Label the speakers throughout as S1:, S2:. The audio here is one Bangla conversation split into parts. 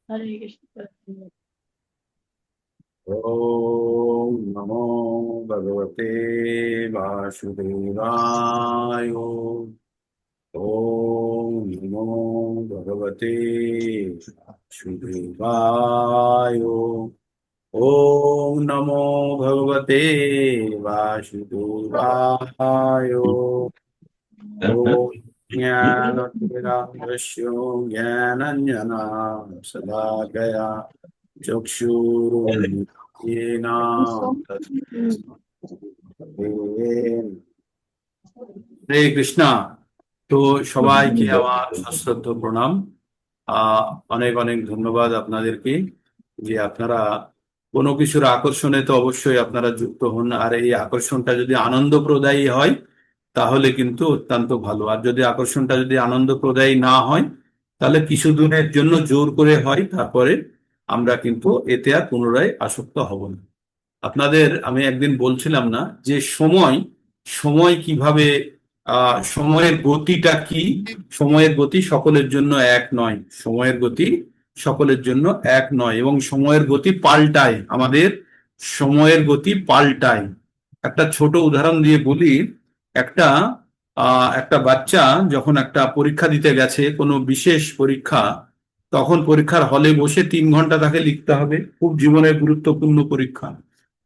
S1: हरे कृष्ण।
S2: ओम नमो भगवते वासुदेवाय। ओम नमो भगवते वासुदेवाय। ओम नमो भगवते वासुदेवाय। ओम ज्ञानतिमिरान्धस्य ज्ञानाञ्जनाय शलाकया चक्षुरुन्मीलितेन तस्मै হরে কৃষ্ণা। তো সবাইকে আমার সশ্রদ্ধ প্রণাম। অনেক অনেক ধন্যবাদ আপনাদেরকে যে আপনারা কোনো কিছুর আকর্ষণে তো অবশ্যই আপনারা যুক্ত হন, আর এই আকর্ষণটা যদি আনন্দপ্রদায়ী হয় তাহলে কিন্তু অত্যন্ত ভালো। আর যদি আকর্ষণটা যদি আনন্দপ্রদায়ী না হয় তাহলে কিছুদিনের জন্য জোর করে হয়, তারপরে আমরা কিন্তু এতে আর পুনরায় আসক্ত হব না। আপনাদের আমি একদিন বলছিলাম না যে সময় সময় কিভাবে, সময়ের গতিটা কি? সময়ের গতি সকলের জন্য এক নয়। সময়ের গতি সকলের জন্য এক নয় এবং সময়ের গতি পাল্টায়। আমাদের সময়ের গতি পাল্টায়। একটা ছোট উদাহরণ দিয়ে বলি। একটা একটা বাচ্চা যখন একটা পরীক্ষা দিতে গেছে, কোনো বিশেষ পরীক্ষা, তখন পরীক্ষার হলে বসে 3 ঘন্টা তাকে লিখতে হবে, খুব জীবনের গুরুত্বপূর্ণ পরীক্ষা।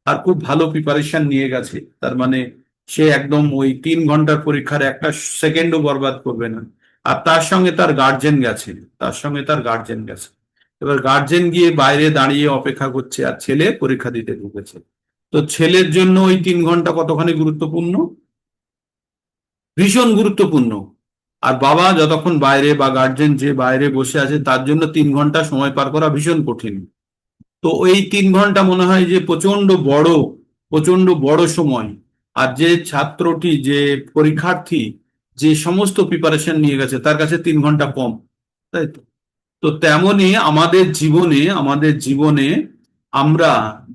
S2: আর খুব ভালো প্রিপারেশন নিয়ে গেছে, তার মানে সে একদম ওই 3 ঘন্টার পরীক্ষার একটা সেকেন্ডও বরবাদ করবে না। আর তার সঙ্গে তার গার্জেন গেছে, তার সঙ্গে তার গার্জেন গেছে। এবার গার্জেন গিয়ে বাইরে দাঁড়িয়ে অপেক্ষা করছে, আর ছেলে পরীক্ষা দিতে ঢুকেছে। তো ছেলের জন্য ওই 3 ঘন্টা কতখানি গুরুত্বপূর্ণ? ভীষণ গুরুত্বপূর্ণ। আর বাবা যতক্ষণ বাইরে, বা গার্জেন যে বাইরে বসে আছে, তার জন্য 3 ঘন্টা সময় পার করা ভীষণ কঠিন। তো ওই 3 ঘন্টা মনে হয় যে প্রচন্ড বড়, প্রচন্ড বড় সময়। আর যে ছাত্রটি, যে পরীক্ষার্থী যে সমস্ত প্রিপারেশন নিয়ে গেছে, তার কাছে 3 ঘন্টা কম। তাই তো? তো তেমনি আমাদের জীবনে আমরা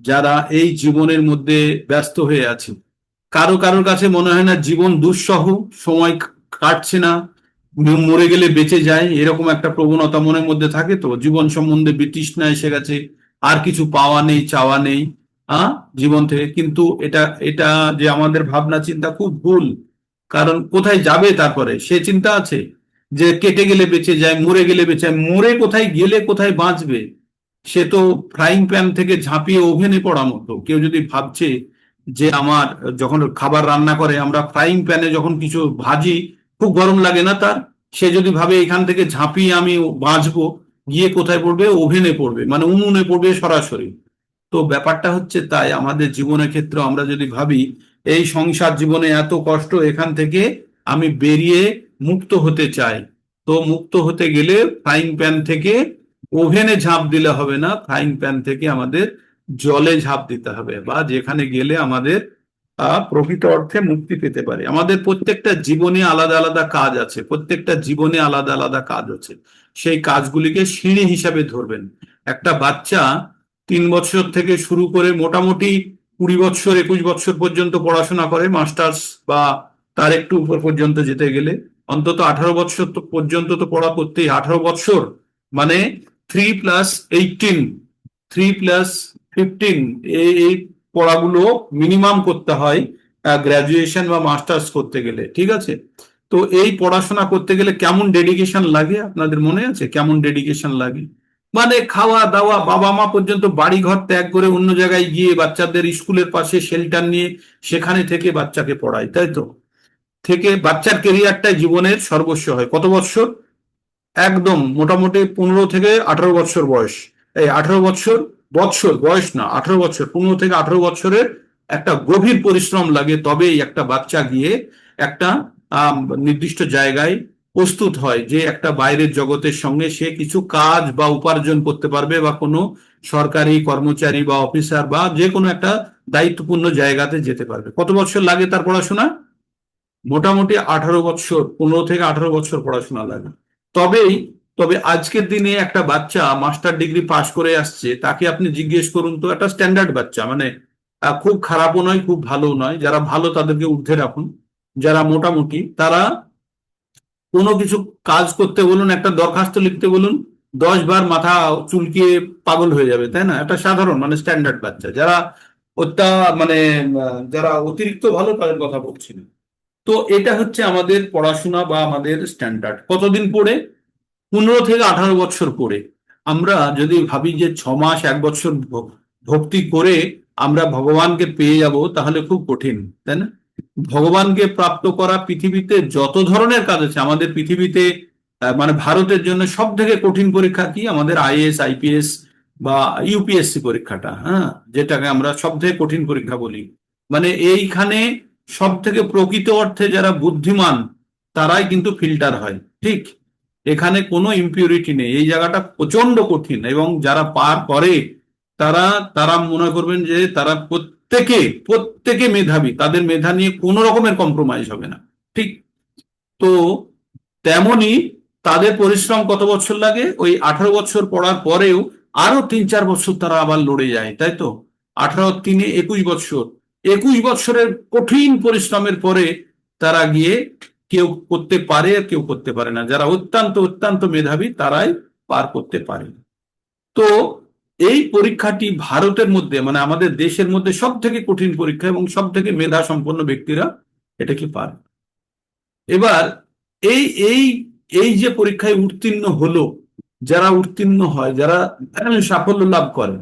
S2: যারা এই জীবনের মধ্যে ব্যস্ত হয়ে আছি, কারোর কাছে মনে হয় না জীবন দুঃসহ, সময় কাটছে না, মরে গেলে বেঁচে যায়, এরকম একটা প্রবণতা মনের মধ্যে থাকে। তো জীবন সম্বন্ধে বিতৃষ্ণা এসে গেছে, আর কিছু পাওয়া নেই, চাওয়া নেই আহ জীবন থেকে। কিন্তু এটা এটা যে আমাদের ভাবনা চিন্তা খুব ভুল। কারণ কোথায় যাবে তারপরে সে চিন্তা আছে? যে কেটে গেলে বেঁচে যায়, মরে গেলে বেঁচে যায়, মরে কোথায় গেলে কোথায় বাঁচবে? সে তো ফ্রাইং প্যান থেকে ঝাঁপিয়ে ওভেনে পড়া মতো। কেউ যদি ভাবছে যে আমার, যখন খাবার রান্না করে আমরা ফ্রাইং প্যানে যখন কিছু ভাজি, খুব গরম লাগে না তার? সে যদি ভাবে এখান থেকে ঝাঁপিয়ে আমি বাঁচবো, গিয়ে কোথায় পড়বে? ওভেনে পড়বে, মানে উনুনে পড়বে সরাসরি। তো ব্যাপারটা হচ্ছে তাই আমাদের জীবনের ক্ষেত্রে আমরা যদি ভাবি এই সংসার জীবনে এত কষ্ট, এখান থেকে আমি বেরিয়ে মুক্ত হতে চাই। তো মুক্ত হতে গেলে ফ্রাইং প্যান থেকে ওভেনে ঝাঁপ দিলে হবে না, ফ্রাইং প্যান থেকে আমাদের জলে ঝাঁপ দিতে হবে, বা যেখানে গেলে আমাদের প্রকৃত অর্থে মুক্তি পেতে পারে। আমাদের প্রত্যেকটা জীবনে আলাদা আলাদা কাজ আছে, প্রত্যেকটা জীবনে আলাদা আলাদা কাজ আছে। সেই কাজগুলিকে সিঁড়ি হিসাবে ধরবেন। একটা বাচ্চা 3 বছর থেকে শুরু করে মোটামুটি 20 বছর 21 বছর পর্যন্ত পড়াশোনা করে, মাস্টার্স বা তার একটু উপর পর্যন্ত যেতে গেলে অন্তত 18 বছর তো পর্যন্ত তো পড়া করতেই। 18 বছর মানে 3+18, 3+15, এই পড়াগুলো মিনিমাম করতে হয় গ্রাজুয়েশন বা মাস্টার্স করতে গেলে, ঠিক আছে? তো এই পড়াশোনা করতে গেলে কেমন ডেডিকেশন লাগে আপনাদের মনে আছে? কেমন ডেডিকেশন লাগে? মানে খাওয়া দাওয়া, বাবা মা পর্যন্ত বাড়ি ঘর ত্যাগ করে অন্য জায়গায় গিয়ে বাচ্চাদের স্কুলের পাশে শেল্টার নিয়ে সেখানে থেকে বাচ্চাকে পড়ায়, তাই তো? থেকে বাচ্চার কেরিয়ারটাই জীবনের সর্বস্ব হয়। কত বছর? একদম মোটামুটি 15 থেকে 18 বছর বয়স। এই 18 বছর, বছর বয়স না, 18 বছর, 15 থেকে 18 বছরের একটা গভীর পরিশ্রম লাগে, তবেই একটা বাচ্চা গিয়ে একটা আহ, নির্দিষ্ট জায়গায় প্রস্তুত হয়, যে একটা বাইরের জগতের সঙ্গে সে কিছু কাজ বা উপার্জন করতে পারবে, বা কোনো সরকারি কর্মচারী বা অফিসার বা যে কোনো একটা দায়িত্বপূর্ণ জায়গাতে যেতে পারবে। কত বছর লাগে তার পড়াশোনা? মোটামুটি 18 বছর, 15 থেকে 18 বছর পড়াশোনা লাগে। তবেই, তবে আজকের দিনে একটা বাচ্চা মাস্টার ডিগ্রি পাশ করে আসছে, তাকে আপনি জিজ্ঞেস করুন তো, একটা স্ট্যান্ডার্ড বাচ্চা, মানে খুব খারাপও নয় খুব ভালো নয়, যারা ভালো তাদেরকে ঊর্ধ্বে রাখুন, যারা মোটামুটি, তারা কোনো কিছু কাজ করতে বলুন, একটা দরখাস্ত লিখতে বলুন, 10 বার মাথা চুলকিয়ে পাগল হয়ে যাবে, তাই না? একটা সাধারণ মানে স্ট্যান্ডার্ড বাচ্চা, যারা মানে যারা অতিরিক্ত ভালো তাদের কথা বলছি না। তো এটা হচ্ছে আমাদের পড়াশোনা বা আমাদের স্ট্যান্ডার্ড। কতদিন পড়ে? 15 থেকে 18 বছর পড়ে। আমরা যদি ভাবি যে 6 মাস 1 বছর ভক্তি করে আমরা ভগবানকে পেয়ে যাব, তাহলে খুব কঠিন, তাই না? ভগবানকে প্রাপ্ত করা পৃথিবীতে যত ধরনের কাজ আছে আমাদের পৃথিবীতে, মানে ভারতের জন্য সব থেকে কঠিন পরীক্ষা কি? আমাদের আইএএস আইপিএস বা ইউপিএসসি পরীক্ষাটা, হ্যাঁ, যেটাকে আমরা সব থেকে কঠিন পরীক্ষা বলি। মানে এইখানে সব থেকে প্রকৃত অর্থে যারা বুদ্ধিমান তারাই কিন্তু ফিল্টার হয়, ঠিক? এখানে কোনো ইম্পিউরিটি নেই, এই জায়গাটা প্রচন্ড কঠিন। এবং যারা পার করে তারা তারা মনে করবেন যে তারা প্রত্যেকে প্রত্যেকে মেধাবী, তাদের মেধা নিয়ে কোনো রকমের কম্প্রোমাইজ হবে না, ঠিক? তো তেমনি তাদের পরিশ্রম কত বছর লাগে? ওই 18 বছর পড়ার পরেও আরো 3-4 বছর তারা আবার লড়ে যায়, তাই তো? 18 আর 3 21 বছর, 21 বছরের কঠিন পরিশ্রমের পরে তারা গিয়ে কেউ করতে পারে আর কেউ করতে পারে না। যারা অত্যন্ত অত্যন্ত মেধাবী তারাই পার করতে পারে। তো এই পরীক্ষাটি ভারতের মধ্যে মানে আমাদের দেশের মধ্যে সব থেকে কঠিন পরীক্ষা এবং সব থেকে মেধা সম্পন্ন ব্যক্তিরা এটাকে পারে। এবার এই এই এই যে পরীক্ষায় উত্তীর্ণ হলো, যারা উত্তীর্ণ হয়, যারা সাফল্য লাভ করে,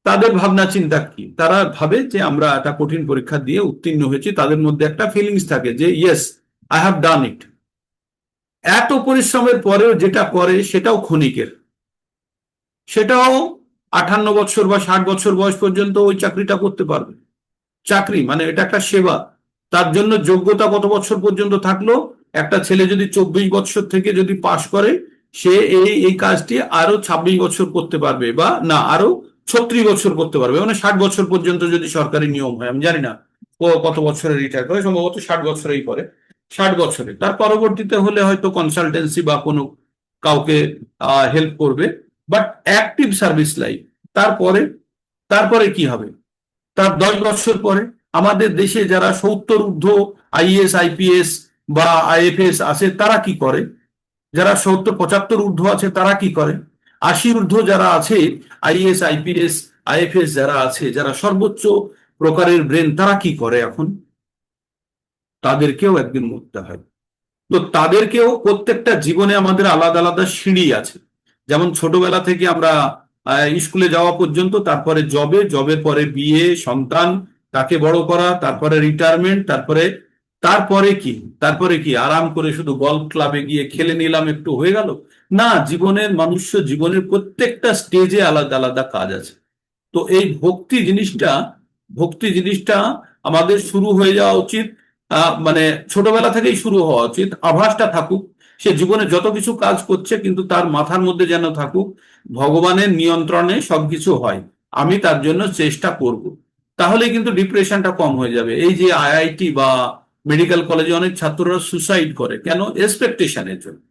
S2: তাদের ভাবনা চিন্তা কি? তারা ভাবে যে আমরা একটা কঠিন পরীক্ষা দিয়ে উত্তীর্ণ হয়েছি, তাদের মধ্যে একটা ফিলিংস থাকে যে ইয়েস, আই হ্যাভ ডান ইট। এত পরিশ্রমের পরেও যেটা করে সেটাও ক্ষণিকের, সেটাও 58 বছর বা 60 বছর বয়স পর্যন্ত ওই চাকরিটা করতে পারবে। চাকরি মানে এটা একটা সেবা, তার জন্য যোগ্যতা কত বছর পর্যন্ত থাকলো? একটা ছেলে যদি 24 বছর থেকে যদি পাশ করে, সে এই এই কাজটি আরো 26 বছর করতে পারবে, বা না আরো 36 বছর করতে পারবে, মানে 60 বছর পর্যন্ত যদি সরকারি নিয়ম হয়। আমি জানি না ও কত বছরে রিটায়ার করে, সম্ভবত 60 বছরেই করে। 60 বছরে তার পরবর্তীতে হলে হয়তো কনসালটেন্সি বা কোনো কাউকে হেল্প করবে, বাট অ্যাক্টিভ সার্ভিস লাইফ। তারপরে তারপরে কি হবে? তার 10 বছর পরে আমাদের দেশে যারা 70 ঊর্ধ্ব আইএস আইপিএস বা আইএফএস আছে তারা কি করে? যারা 70 75 ঊর্ধ্ব আছে তারা কি করে? 80 ঊর্ধ্ব যারা আছে আইএস আইপিএস আইএফএস যারা আছে, যারা সর্বোচ্চ প্রকারের ব্রেন, তারা কি করে এখন? তাদেরকেও একদিন মরতে হয়। তো তাদেরকেও প্রত্যেকটা জীবনে আমাদের আলাদা আলাদা সিঁড়ি আছে। যেমন ছোটবেলা থেকে আমরা স্কুলে যাওয়া পর্যন্ত, তারপরে জবের পরে বিয়ে, সন্তান, তাকে বড় করা, তারপরে রিটায়ারমেন্ট, তারপরে তারপরে কি তারপরে কি আরাম করে শুধু গল্ফ ক্লাবে গিয়ে খেলে নিলাম, একটু হয়ে গেল? না, জীবনের মনুষ্য জীবনের প্রত্যেকটা স্টেজে আলাদা আলাদা কাজ আছে। তো এই ভক্তি জিনিসটা আমাদের শুরু হয়ে যাওয়া উচিত, মানে ছোটবেলা থেকেই শুরু হওয়া উচিত। আভাসটা থাকুক, সে জীবনে যত কিছু কাজ করছে কিন্তু তার মাথার মধ্যে যেন থাকুক ভগবানের নিয়ন্ত্রণে সবকিছু হয়, আমি তার জন্য চেষ্টা করব। তাহলে কিন্তু ডিপ্রেশনটা কম হয়ে যাবে। এই যে আইআইটি বা মেডিকেল কলেজে অনেক ছাত্ররা সুসাইড করে, কেন? এক্সপেকটেশনের জন্য।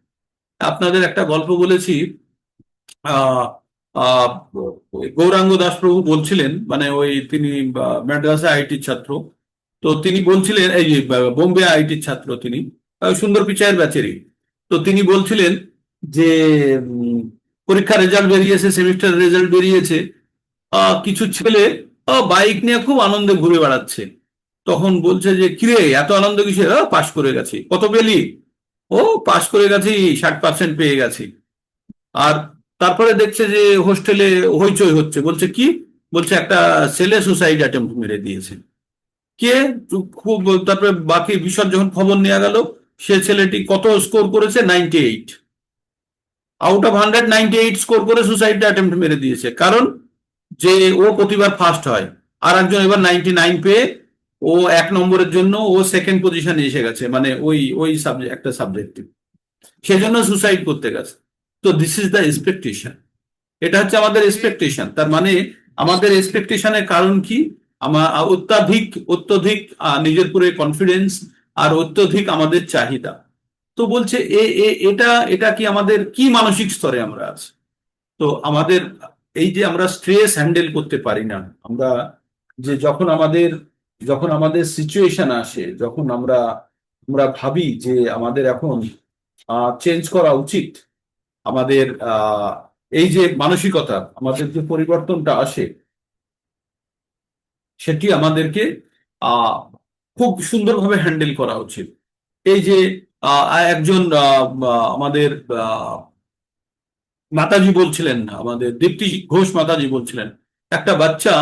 S2: আপনাদের একটা গল্প বলেছি, আহ আহ গৌরাঙ্গ দাস প্রভু বলছিলেন, মানে ওই তিনি মাদ্রাসা আইটির ছাত্র। তো তিনি বলছিলেন, এই যে বোম্বে আইটির ছাত্র তিনি, সুন্দর পিচাইয়ের ব্যাচেরই। তো তিনি বলছিলেন যে পরীক্ষার রেজাল্ট বেরিয়েছে, সেমিস্টার রেজাল্ট বেরিয়েছে, কিছু ছেলে বাইক নিয়ে খুব আনন্দে ঘুরে বেড়াচ্ছে। তখন বলছে যে কিরে এত আনন্দ কিসের? পাশ করে গেছি। কত পেলি? ও পাশ করে গেছি, 60% পেয়ে গেছি। আর তারপরে দেখছে যে হোস্টেলে হইচই হচ্ছে, বলছে কি? বলছে একটা ছেলে সুসাইড অ্যাটেম্প্ট মেরে দিয়েছে। কে? খুব। তারপরে বাকি বিশদ যখন খবর নেওয়া গেল, সে ছেলেটি কত স্কোর করেছে? 98। আউট অফ 100 98 স্কোর করে সুসাইড অ্যাটেম্প্ট মেরে দিয়েছে। কারণ যে ও প্রতিবার ফার্স্ট হয়, আর একজন এবার 99 পেয়ে ও 1 নম্বরের জন্য ও সেকেন্ড পজিশনে এসে গেছে, মানে ওই ওই সাবজেক্ট একটা সাবজেক্টে, সেজন্য সুসাইড করতে গেছে। তো দিস ইজ দ্য এক্সপেকটেশন। এটা হচ্ছে আমাদের এক্সপেকটেশন। তার মানে আমাদের এক্সপেকটেশনের কারণ কি? আমার অত্যাধিক অত্যধিক নিজের পুরে কনফিডেন্স, আর অত্যধিক আমাদের চাহিদা। তো বলছে এটা এটা কি আমাদের কি মানসিক স্তরে আমরা আছি? তো আমাদের এই যে আমরা স্ট্রেস হ্যান্ডেল করতে পারি না, আমরা যে যখন আমাদের সিচুয়েশন আসে, যখন আমরা আমরা ভাবি যে আমাদের এখন চেঞ্জ করা উচিত, আমাদের এই যে মানসিকতা, আমাদের যে পরিবর্তনটা আসে, সেটি আমাদেরকে আহ খুব সুন্দরভাবে হ্যান্ডেল করা উচিত। এই যে একজন আমাদের আহ, মাতাজি বলছিলেন, আমাদের দীপ্তি ঘোষ মাতাজি বলছিলেন, একটা বাচ্চা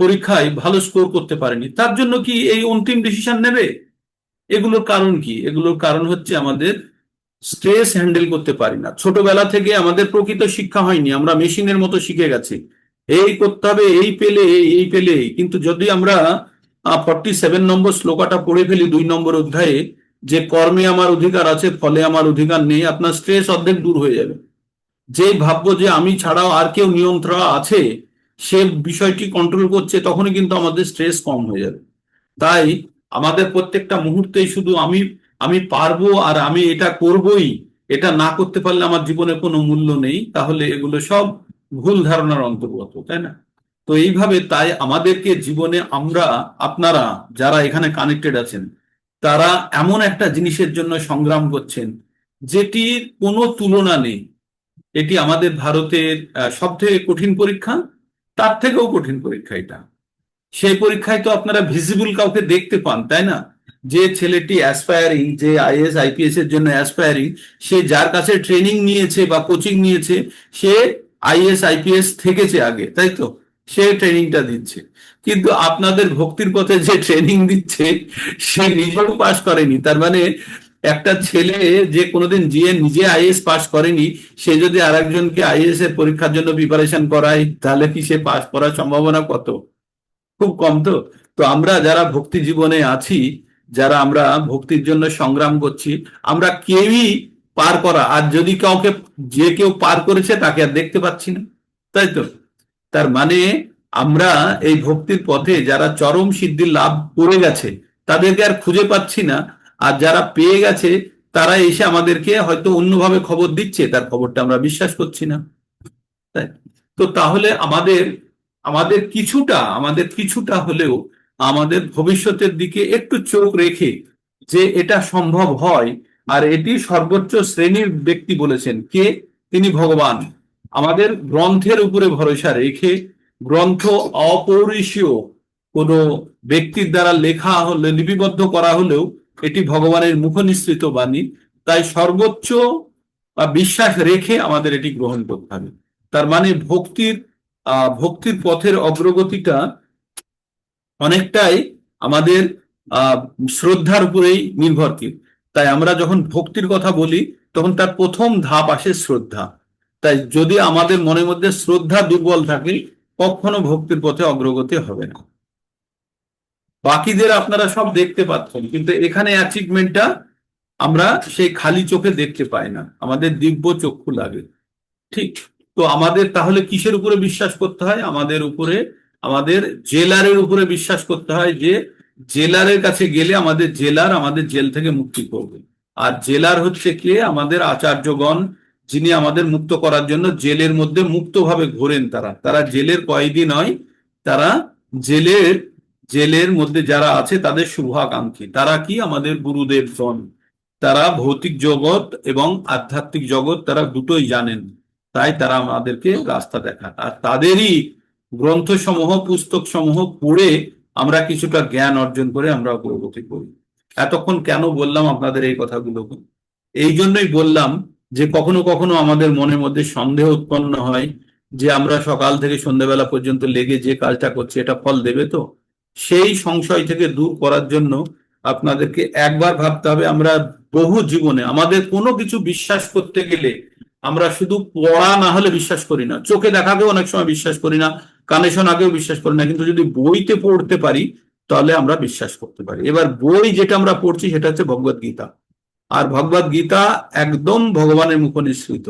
S2: পরীক্ষায় ভালো স্কোর করতে পারেনি, তার জন্য কি এই অন্তিম ডিসিশন নেবে? এগুলোর কারণ কি? এগুলোর কারণ হচ্ছে আমাদের স্ট্রেস হ্যান্ডেল করতে পারি না। ছোটবেলা থেকে আমাদের প্রকৃত শিক্ষা হয়নি, আমরা মেশিনের মতো শিখে গেছি, এই করতে হবে, এই পেলে এই পেলে। কিন্তু যদি আমরা 47 নম্বর শ্লোকাটা পড়ে ফেলি 2 নম্বর অধ্যায়ে, যে কর্মে আমার অধিকার আছে, ফলে আমার অধিকার নেই, আপনার স্ট্রেস অর্ধেক দূর হয়ে যাবে। যে ভাববো যে আমি ছাড়াও আর কেউ নিয়ন্ত্রণ আছে, সে বিষয়টি কন্ট্রোল করছে, তখনই কিন্তু আমাদের স্ট্রেস কম হয়ে যাবে। তাই আমাদের প্রত্যেকটা মুহূর্তেই শুধু আমি আমি পারবো আর আমি এটা করবই, এটা না করতে পারলে আমার জীবনে কোনো মূল্য নেই, তাহলে এগুলো সব ভুল ধারণার অন্তর্গত, তাই না? তো এইভাবে তাই আমাদেরকে জীবনে আমরা, আপনারা যারা এখানে কানেক্টেড আছেন, তারা এমন একটা জিনিসের জন্য সংগ্রাম করছেন যেটির কোনো তুলনা নেই। এটি আমাদের ভারতের সব থেকে কঠিন পরীক্ষা, তার থেকেও কঠিন পরীক্ষা এটা। সেই পরীক্ষায় তো আপনারা ভিজিবল কাউকে দেখতে পান, তাই না? যে ছেলেটি অ্যাসপায়ারিং, যে আইএস আইপিএস এর জন্য অ্যাসপায়ারিং, সে যার কাছে ট্রেনিং নিয়েছে বা কোচিং নিয়েছে, সে আইএস আইপিএস থেকেছে আগে, তাই তো? সে ট্রেনিংটা দিচ্ছে। কিন্তু আপনাদের ভক্তির পথে যে ট্রেনিং দিচ্ছে, সে নিজেও পাশ করেনি। তার মানে একটা ছেলে যে কোনোদিন নিজে আইএস পাশ করেনি, সে যদি আরেকজনকে আইএস এর পরীক্ষার জন্য প্রিপারেশন করায়, তাহলে কি সে পাশ করার সম্ভাবনা কত? খুব কম তো। তো আমরা যারা ভক্তি জীবনে আছি, যারা আমরা ভক্তির জন্য সংগ্রাম করছি, আমরা কেউই পার করা, আর যদি কাউকে, যে কেউ পার করেছে তাকে আর দেখতে পাচ্ছি না, তাই তো? তার মানে আমরা এই ভক্তির পথে যারা চরম সিদ্ধি লাভ করে গেছে, তাদেরকে আর খুঁজে পাচ্ছি না। আর যারা পেয়ে গেছে, তারা এসে আমাদেরকে হয়তো অন্যভাবে খবর দিচ্ছে, তার খবরটা আমরা বিশ্বাস করছি না, তাই? তো তাহলে আমাদের আমাদের কিছুটা হলেও আমাদের ভবিষ্যতের দিকে একটু চোখ রেখে, যে এটা সম্ভব হয়। আর এটি সর্বোচ্চ শ্রেণীর ব্যক্তি বলেছেন কে? তিনি ভগবান। আমাদের গ্রন্থের উপরে ভরসা রেখে, গ্রন্থ অপৌরুষীয় কোনো ব্যক্তির দ্বারা লেখা হলে, লিপিবদ্ধ করা হলেও এটি ভগবানের মুখনিসৃত বাণী। তাই সর্বোচ্চ বিশ্বাস রেখে আমাদের এটি গ্রহণ করতে হবে। তার মানে ভক্তির পথের অগ্রগতিটা অনেকটাই আমাদের আহ শ্রদ্ধার উপরেই নির্ভরশীল। তাই আমরা যখন ভক্তির কথা বলি, তখন তার প্রথম ধাপ আসে শ্রদ্ধা। তাই যদি আমাদের মনের মধ্যে শ্রদ্ধা দুর্বল থাকে, কখনো ভক্তির পথে অগ্রগতি হবে না। বাকিদের আপনারা সব দেখতে পাচ্ছেন, কিন্তু এখানে অ্যাচিভমেন্টটা আমরা সেই খালি চোখে দেখতে পাই না, আমাদের দিব্য চক্ষু লাগে। ঠিক। তো আমাদের তাহলে কিসের উপরে বিশ্বাস করতে হয়? আমাদের উপরে, আমাদের জেলারের উপরে বিশ্বাস করতে হয়, যে জেলারের কাছে গেলে আমাদের জেলার আমাদের জেল থেকে মুক্তি করবে। আর জেলার হচ্ছে কে? আমাদের আচার্যগণ, যিনি আমাদের মুক্ত করার জন্য জেলের মধ্যে মুক্তভাবে ঘোরেন। তারা তারা জেলের কয়েদি নয়, তারা জেলের জেলের মধ্যে যারা আছে তাদের শুভাকাঙ্ক্ষী। তারা কি? আমাদের গুরুদেব গণ। তারা ভৌতিক জগৎ এবং আধ্যাত্মিক জগৎ তারা দুটোই জানেন। তাই তারা আমাদেরকে রাস্তা দেখান, আর তাদেরই গ্রন্থসমূহ, পুস্তক সমূহ পড়ে আমরা কিছুটা জ্ঞান অর্জন করে আমরা অগ্রগতি করি। এতক্ষণ কেন বললাম আপনাদের এই কথাগুলো? এই জন্যই বললাম যে কখনো কখনো আমাদের মনের মধ্যে সন্দেহ উৎপন্ন হয়, যে আমরা সকাল থেকে সন্ধ্যেবেলা পর্যন্ত লেগে যে কাজটা করছি, এটা ফল দেবে তো? সেই সংশয় থেকে দূর করার জন্য আপনাদেরকে একবার ভাবতে হবে, আমরা বহু জীবনে আমাদের কোনো কিছু বিশ্বাস করতে গেলে, আমরা শুধু পড়া না হলে বিশ্বাস করি না, চোখে দেখাকেও অনেক সময় বিশ্বাস করি না, কানে শোনাকেও বিশ্বাস করি না, কিন্তু যদি বইতে পড়তে পারি, তাহলে আমরা বিশ্বাস করতে পারি। এবার বই যেটা আমরা পড়ছি সেটা হচ্ছে ভগবদ গীতা। আর ভগবদ গীতা একদম ভগবানের মুখ নিঃসৃত।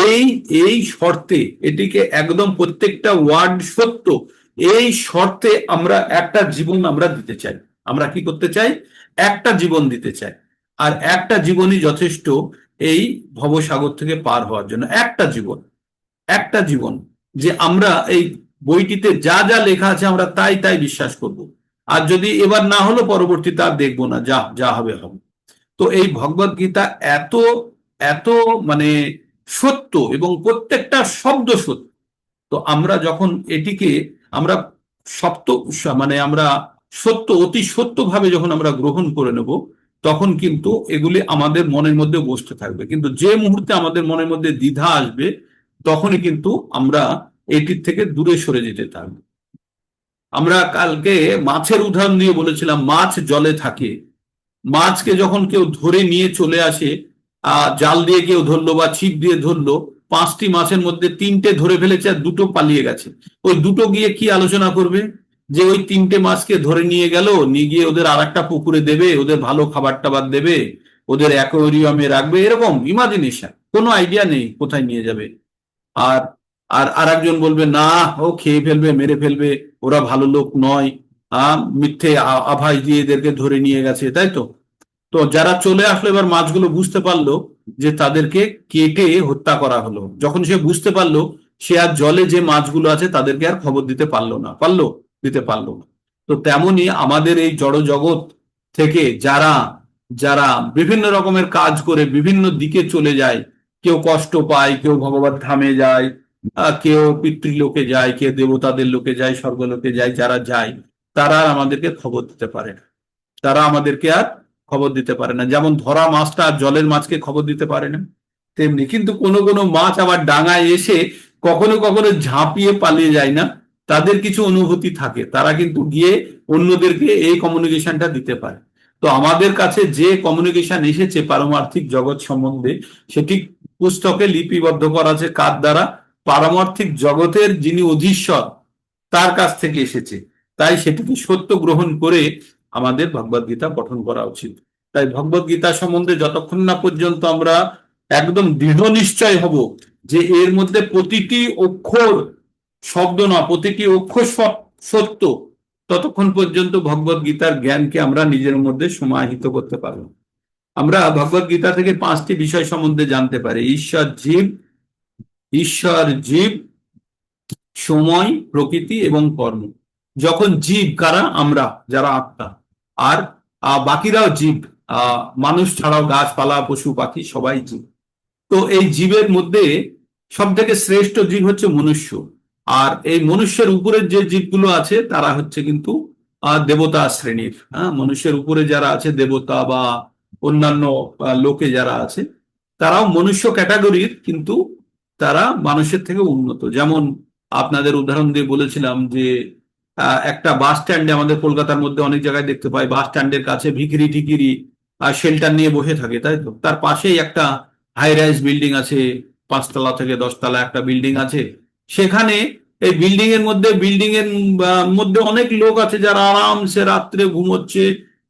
S2: এই এই শর্তে, এটিকে একদম প্রত্যেকটা ওয়ার্ড সত্য, এই শর্তে আমরা একটা জীবন আমরা দিতে চাই। আমরা কি করতে চাই? একটা জীবন দিতে চাই। আর একটা জীবনই যথেষ্ট এই ভবসাগর থেকে পার হওয়ার জন্য। একটা জীবন, একটা জীবন, যে আমরা এই বইটিতে যা যা লেখা আছে আমরা তাই তাই বিশ্বাস করব। আর যদি এবার না হলো, পরবর্তীতে আর দেখবো না, যা যা হবে হবে। তো এই ভগবদ গীতা এত এত মানে সত্য এবং প্রত্যেকটা শব্দ সত্য। তো আমরা যখন এটিকে আমরা সত্য মানে আমরা সত্য অতি সত্যভাবে যখন আমরা গ্রহণ করে নেব, তখন কিন্তু এগুলি আমাদের মনের মধ্যে বসতে থাকবে। কিন্তু যে মুহূর্তে আমাদের মনের মধ্যে দ্বিধা আসবে, তখনই কিন্তু আমরা এটির থেকে দূরে সরে যেতে থাকবো। আমরা কালকে মাছের উদাহরণ দিয়ে বলেছিলাম, মাছ জলে থাকে, মাছকে যখন কেউ ধরে নিয়ে চলে আসে, জাল দিয়ে কেউ ধরলো বা ছিপ দিয়ে ধরলো, 5টি মাছের মধ্যে 3টে ধরে ফেলেছে আর 2টো পালিয়ে গেছে। ওই 2টো গিয়ে কি আলোচনা করবে? যে ওই 3টে মাছকে ধরে নিয়ে গেল, নিয়ে গিয়ে ওদের আর একটা পুকুরে দেবে, ওদের ভালো খাবার টাবার দেবে, ওদের অ্যাকোয়ারিয়ামে রাখবে, এরকম ইমাজিনেশন, কোনো আইডিয়া নেই কোথায় নিয়ে যাবে। আর আর আরেকজন বলবে না, ও খেয়ে ফেলবে, মেরে ফেলবে, ওরা ভালো লোক নয়, মিথ্যে আভাস দিয়ে এদেরকে ধরে নিয়ে গেছে, তাই তো? তো যারা চলে আসলো, এবার মাছগুলো বুঝতে পারলো যে তাদেরকে কেটে হত্যা করা হলো। যখন সে বুঝতে পারলো, সে আর জলে যে মাছগুলো আছে তাদেরকে আর খবর দিতে পারলো না, দিতে পারলো না। তো তেমনি আমাদের এই জড় জগৎ থেকে যারা যারা বিভিন্ন রকমের কাজ করে বিভিন্ন দিকে চলে যায়, কেউ কষ্ট পায়, কেউ ভগবত ধামে যায়, কেউ পিতৃলোকে যায়, কেউ দেবতাদের লোকে যায়, স্বর্গলোকে যায়, যারা যায় তারা আর আমাদেরকে খবর দিতে পারে না। তারা আমাদেরকে আর খবর দিতে পারে না। যেমন ধরা মাছটা আর জলের মাছকে খবর দিতে পারে না, তেমনি কিন্তু কোনো কোনো মাছ আবার ডাঙায় এসে কখনো কখনো ঝাঁপিয়ে পালিয়ে যায় না। তাদের কিছু অনুভূতি থাকে, তারা কিন্তু গিয়ে অন্যদেরকে এই কমিউনিকেশনটা দিতে পারে। তো আমাদের কাছে যে কমিউনিকেশন এসেছে পারমার্থিক জগৎ সম্বন্ধে, সেটি পুস্তকে লিপিবদ্ধ করা আছে কার দ্বারা? পারমার্থিক জগতের যিনি অধীশ্বর, তার কাছ থেকে এসেছে। তাই সেটিকে সত্য গ্রহণ করে আমাদের ভগবদ গীতা পঠন করা উচিত। তাই ভগবদ গীতা সম্বন্ধে যতক্ষণ না পর্যন্ত আমরা একদম দৃঢ় নিশ্চয় হব যে এর মধ্যে প্রতিটি অক্ষর শব্দ না, প্রতিটি অক্ষর সত্য, ততক্ষণ পর্যন্ত ভগবদ গীতার জ্ঞানকে আমরা নিজের মধ্যে সমাহিত করতে পারব। আমরা ভগবদ গীতা থেকে 5টি বিষয় সম্বন্ধে জানতে পারি: ঈশ্বর জীব, সময়, প্রকৃতি এবং কর্ম। যখন জীব কারা? আমরা যারা আত্মা। আর বাকিরাও জীব, মানুষ ছাড়াও গাছপালা পশু পাখি সবাই জীব। তো এই জীবের মধ্যে সব থেকে শ্রেষ্ঠ জীব হচ্ছে মনুষ্য। আর এই মনুষ্যের উপরের যে জীবগুলো আছে তারা হচ্ছে কিন্তু দেবতা শ্রেণীর। হ্যাঁ, মনুষ্যের উপরে যারা আছে দেবতা বা অন্যান্য লোকে যারা আছে, তারাও মনুষ্য ক্যাটাগরির, কিন্তু তারা মানুষের থেকে উন্নত। যেমন আপনাদের উদাহরণ দিয়ে বলেছিলাম যে একটা বাস স্ট্যান্ডে, আমাদের কলকাতার মধ্যে অনেক জায়গায় দেখতে পাই, বাস স্ট্যান্ডের কাছে ভিখিরি টিকিরি শেল্টার নিয়ে বসে থাকে, তাই তো? তার পাশেই একটা হাই রাইজ বিল্ডিং আছে, 5 তলা থেকে 10 তলা একটা বিল্ডিং আছে। সেখানে এই বিল্ডিং এর মধ্যে অনেক লোক আছে যারা আরামসে রাত্রে ঘুমোচ্ছে,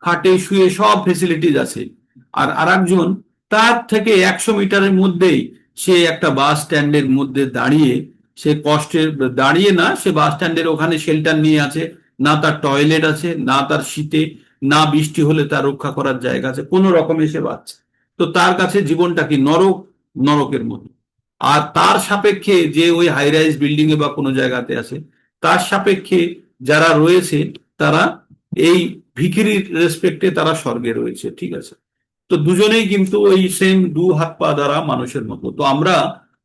S2: খাটে শুয়ে সব ফেসিলিটিস আছে। আর আরেকজন তার থেকে 100 মিটারের মধ্যেই সে একটা বাস স্ট্যান্ডের মধ্যে দাঁড়িয়ে, সে কষ্টের দাঁড়িয়ে না, সে বাস স্ট্যান্ডের ওখানে শেল্টার নিয়ে আছে, না তার টয়লেট আছে, না তার শীতে, না বৃষ্টি হলে তার রক্ষা করার জায়গা আছে, কোনো রকমে সে বাঁচছে। তো তার কাছে জীবনটা কি নরকের মতো। আর তার সাপেক্ষে যে ওই হাই রাইজ বিল্ডিং এ বা কোনো জায়গাতে আছে, তার সাপেক্ষে যারা রয়েছে তারা এই ভিখিরির রেসপেক্টে তারা স্বর্গে রয়েছে, ঠিক আছে? তো দুজনেই কিন্তু ওই সেম দু হাত পা দ্বারা মানুষের মতো। তো আমরা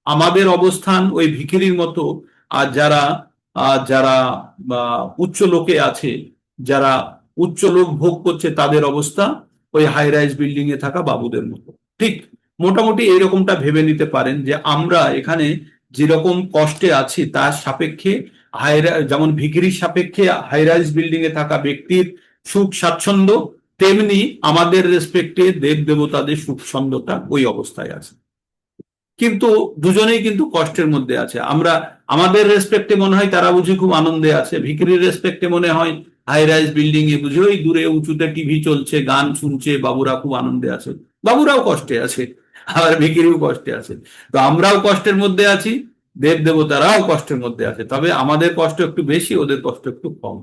S2: আমাদের অবস্থান ওই ভিখিরির মতো। আর যারা যারা উচ্চ লোকে আছে, যারা উচ্চ লোক ভোগ করছে, তাদের অবস্থা ওই হাই রাইজ বিল্ডিং এ থাকা বাবুদের মতো। ঠিক মোটামুটি এরকমটা ভেবে নিতে পারেন যে আমরা এখানে যেরকম কষ্টে আছি তার সাপেক্ষে যেমন ভিখিরির সাপেক্ষে হাই রাইজ বিল্ডিং এ থাকা ব্যক্তির সুখ স্বাচ্ছন্দ্য, তেমনি আমাদের রেসপেক্টে দেব দেবতাদের সুখ ছন্দটা ওই অবস্থায় আছে। কিন্তু দুজনেই কিন্তু কষ্টের মধ্যে আছে। আমরা আমাদের রেসপেক্টে মনে হয় তারা বুঝি খুব আনন্দে আছে, ভিখিরির রেসপেক্টে মনে হয় হাই রাইজ বিল্ডিং এ বুঝি ওই দূরে উঁচুতে টিভি চলছে, গান শুনছে, বাবুরা খুব আনন্দে আছে। বাবুরাও কষ্টে আছে, আবার ভিখিরিও কষ্টে আছে। তো আমরাও কষ্টের মধ্যে আছি, দেব দেবতারাও কষ্টের মধ্যে আছে, তবে আমাদের কষ্ট একটু বেশি, ওদের কষ্ট একটু কম।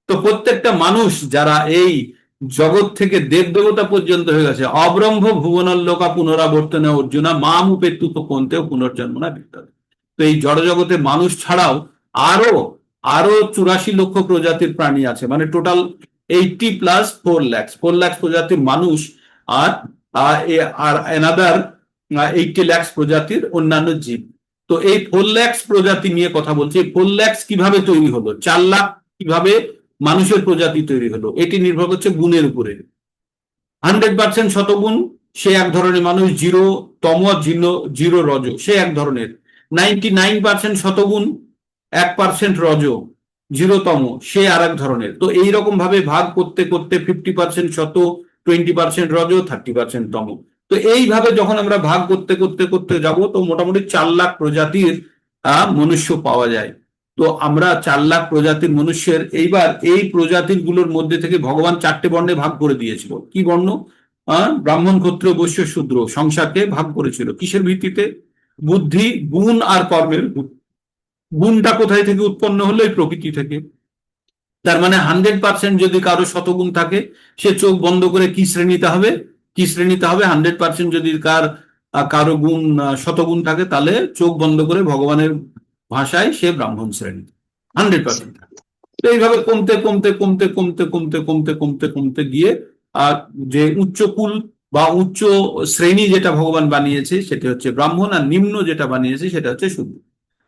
S2: তো প্রত্যেকটা মানুষ যারা এই জগৎ থেকে দেব দেবতা পর্যন্ত হয়ে গেছে, অব্রহ্ম ভুবনল্লোকা পুনরাবর্তনে অর্জুনা মাম উপেক্ষিত কোনতেও পুনর্জন্ম না বিদ্যতে। তো এই জড় জগতে মানুষ ছাড়াও আরো আরো 84 লক্ষ প্রজাতির প্রাণী আছে, মানে টোটাল 80 + 4 lakhs প্রজাতির মানুষ। আর আর এনাদার 80 লাখ প্রজাতির অন্যান্য জীব। তো এই 4 লাখ প্রজাতি নিয়ে কথা বলছি। 4 লাখ কিভাবে তৈরি হলো, 4 লাখ কিভাবে মানুষের প্রজাতি তৈরি হলো, এটি নির্ভর করছে গুণের উপরে। 100% শতগুণ, সে এক ধরনের মানুষ। 0 তম, 0 রজ, সে এক ধরনের। 99% শতগুণ, 1% রজ, 0 তম, সে আর এক ধরনের। তো এইরকম ভাবে ভাগ করতে করতে 50% শত, 20% রজ, 30% তম। তো এইভাবে যখন আমরা ভাগ করতে করতে করতে যাব, তো মোটামুটি 4 লাখ প্রজাতির মনুষ্য পাওয়া যায়। তো আমরা 4 লাখ প্রজাতির মনুষ্যের, এইবার এই প্রজাতির গুলোর মধ্যে থেকে ভগবান 4টে বর্ণে ভাগ করে দিয়েছিল। কি বর্ণ? ব্রাহ্মণ, ক্ষত্রিয়, বৈশ্য, শূদ্র সংসারকে ভাগ করেছিল কিসের ভিত্তিতে? বুদ্ধি, গুণ আর কর্মের। গুণটা কোথায় থেকে উৎপন্ন হলো? এই প্রকৃতি থেকে। তার মানে 100% যদি কারো শতগুণ থাকে, সে চোখ বন্ধ করে কি শ্রেণীতে হবে? কি শ্রেণীতে হবে? 100% যদি কারো গুণ শতগুণ থাকে, তাহলে চোখ বন্ধ করে ভগবানের ভাষায় সে ব্রাহ্মণ শ্রেণী 100%। তো এইভাবে কমতে কমতে কমতে কমতে কমতে কমতে কমতে কমতে গিয়ে আর যে উচ্চ কুল বা উচ্চ শ্রেণী যেটা ভগবান বানিয়েছে সেটা হচ্ছে ব্রাহ্মণ, আর নিম্ন যেটা বানিয়েছে সেটা হচ্ছে শূদ্র।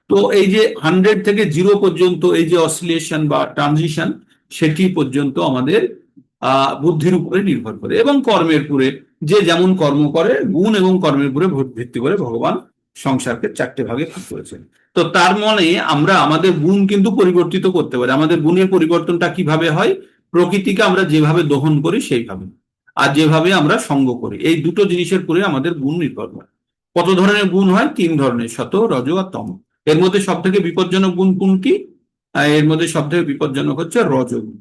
S2: তো এই যে 100 থেকে 0 পর্যন্ত এই যে অসিলেশন বা ট্রানজিশন, সেটি পর্যন্ত আমাদের বুদ্ধির উপরে নির্ভর করে এবং কর্মের উপরে। যে যেমন কর্ম করে, গুণ এবং কর্মের উপরে ভিত্তি করে ভগবান সংসারকে 4টে ভাগে ভাগ করেছেন। তো তার মানে আমরা আমাদের গুণ কিন্তু পরিবর্তিত করতে পারি। আমাদের গুণের পরিবর্তনটা কিভাবে হয়? প্রকৃতিকে আমরা যেভাবে দহন করি সেইভাবে, আর যেভাবে আমরা সঙ্গ করি, এই দুটো জিনিসের উপরে আমাদের গুণ নির্ভর করে। কত ধরনের গুণ হয়? 3 ধরনের, শত, রজ আর তম। এর মধ্যে সব থেকে বিপজ্জনক গুণ কোনটি? এর মধ্যে সব থেকে বিপজ্জনক হচ্ছে রজগুণ।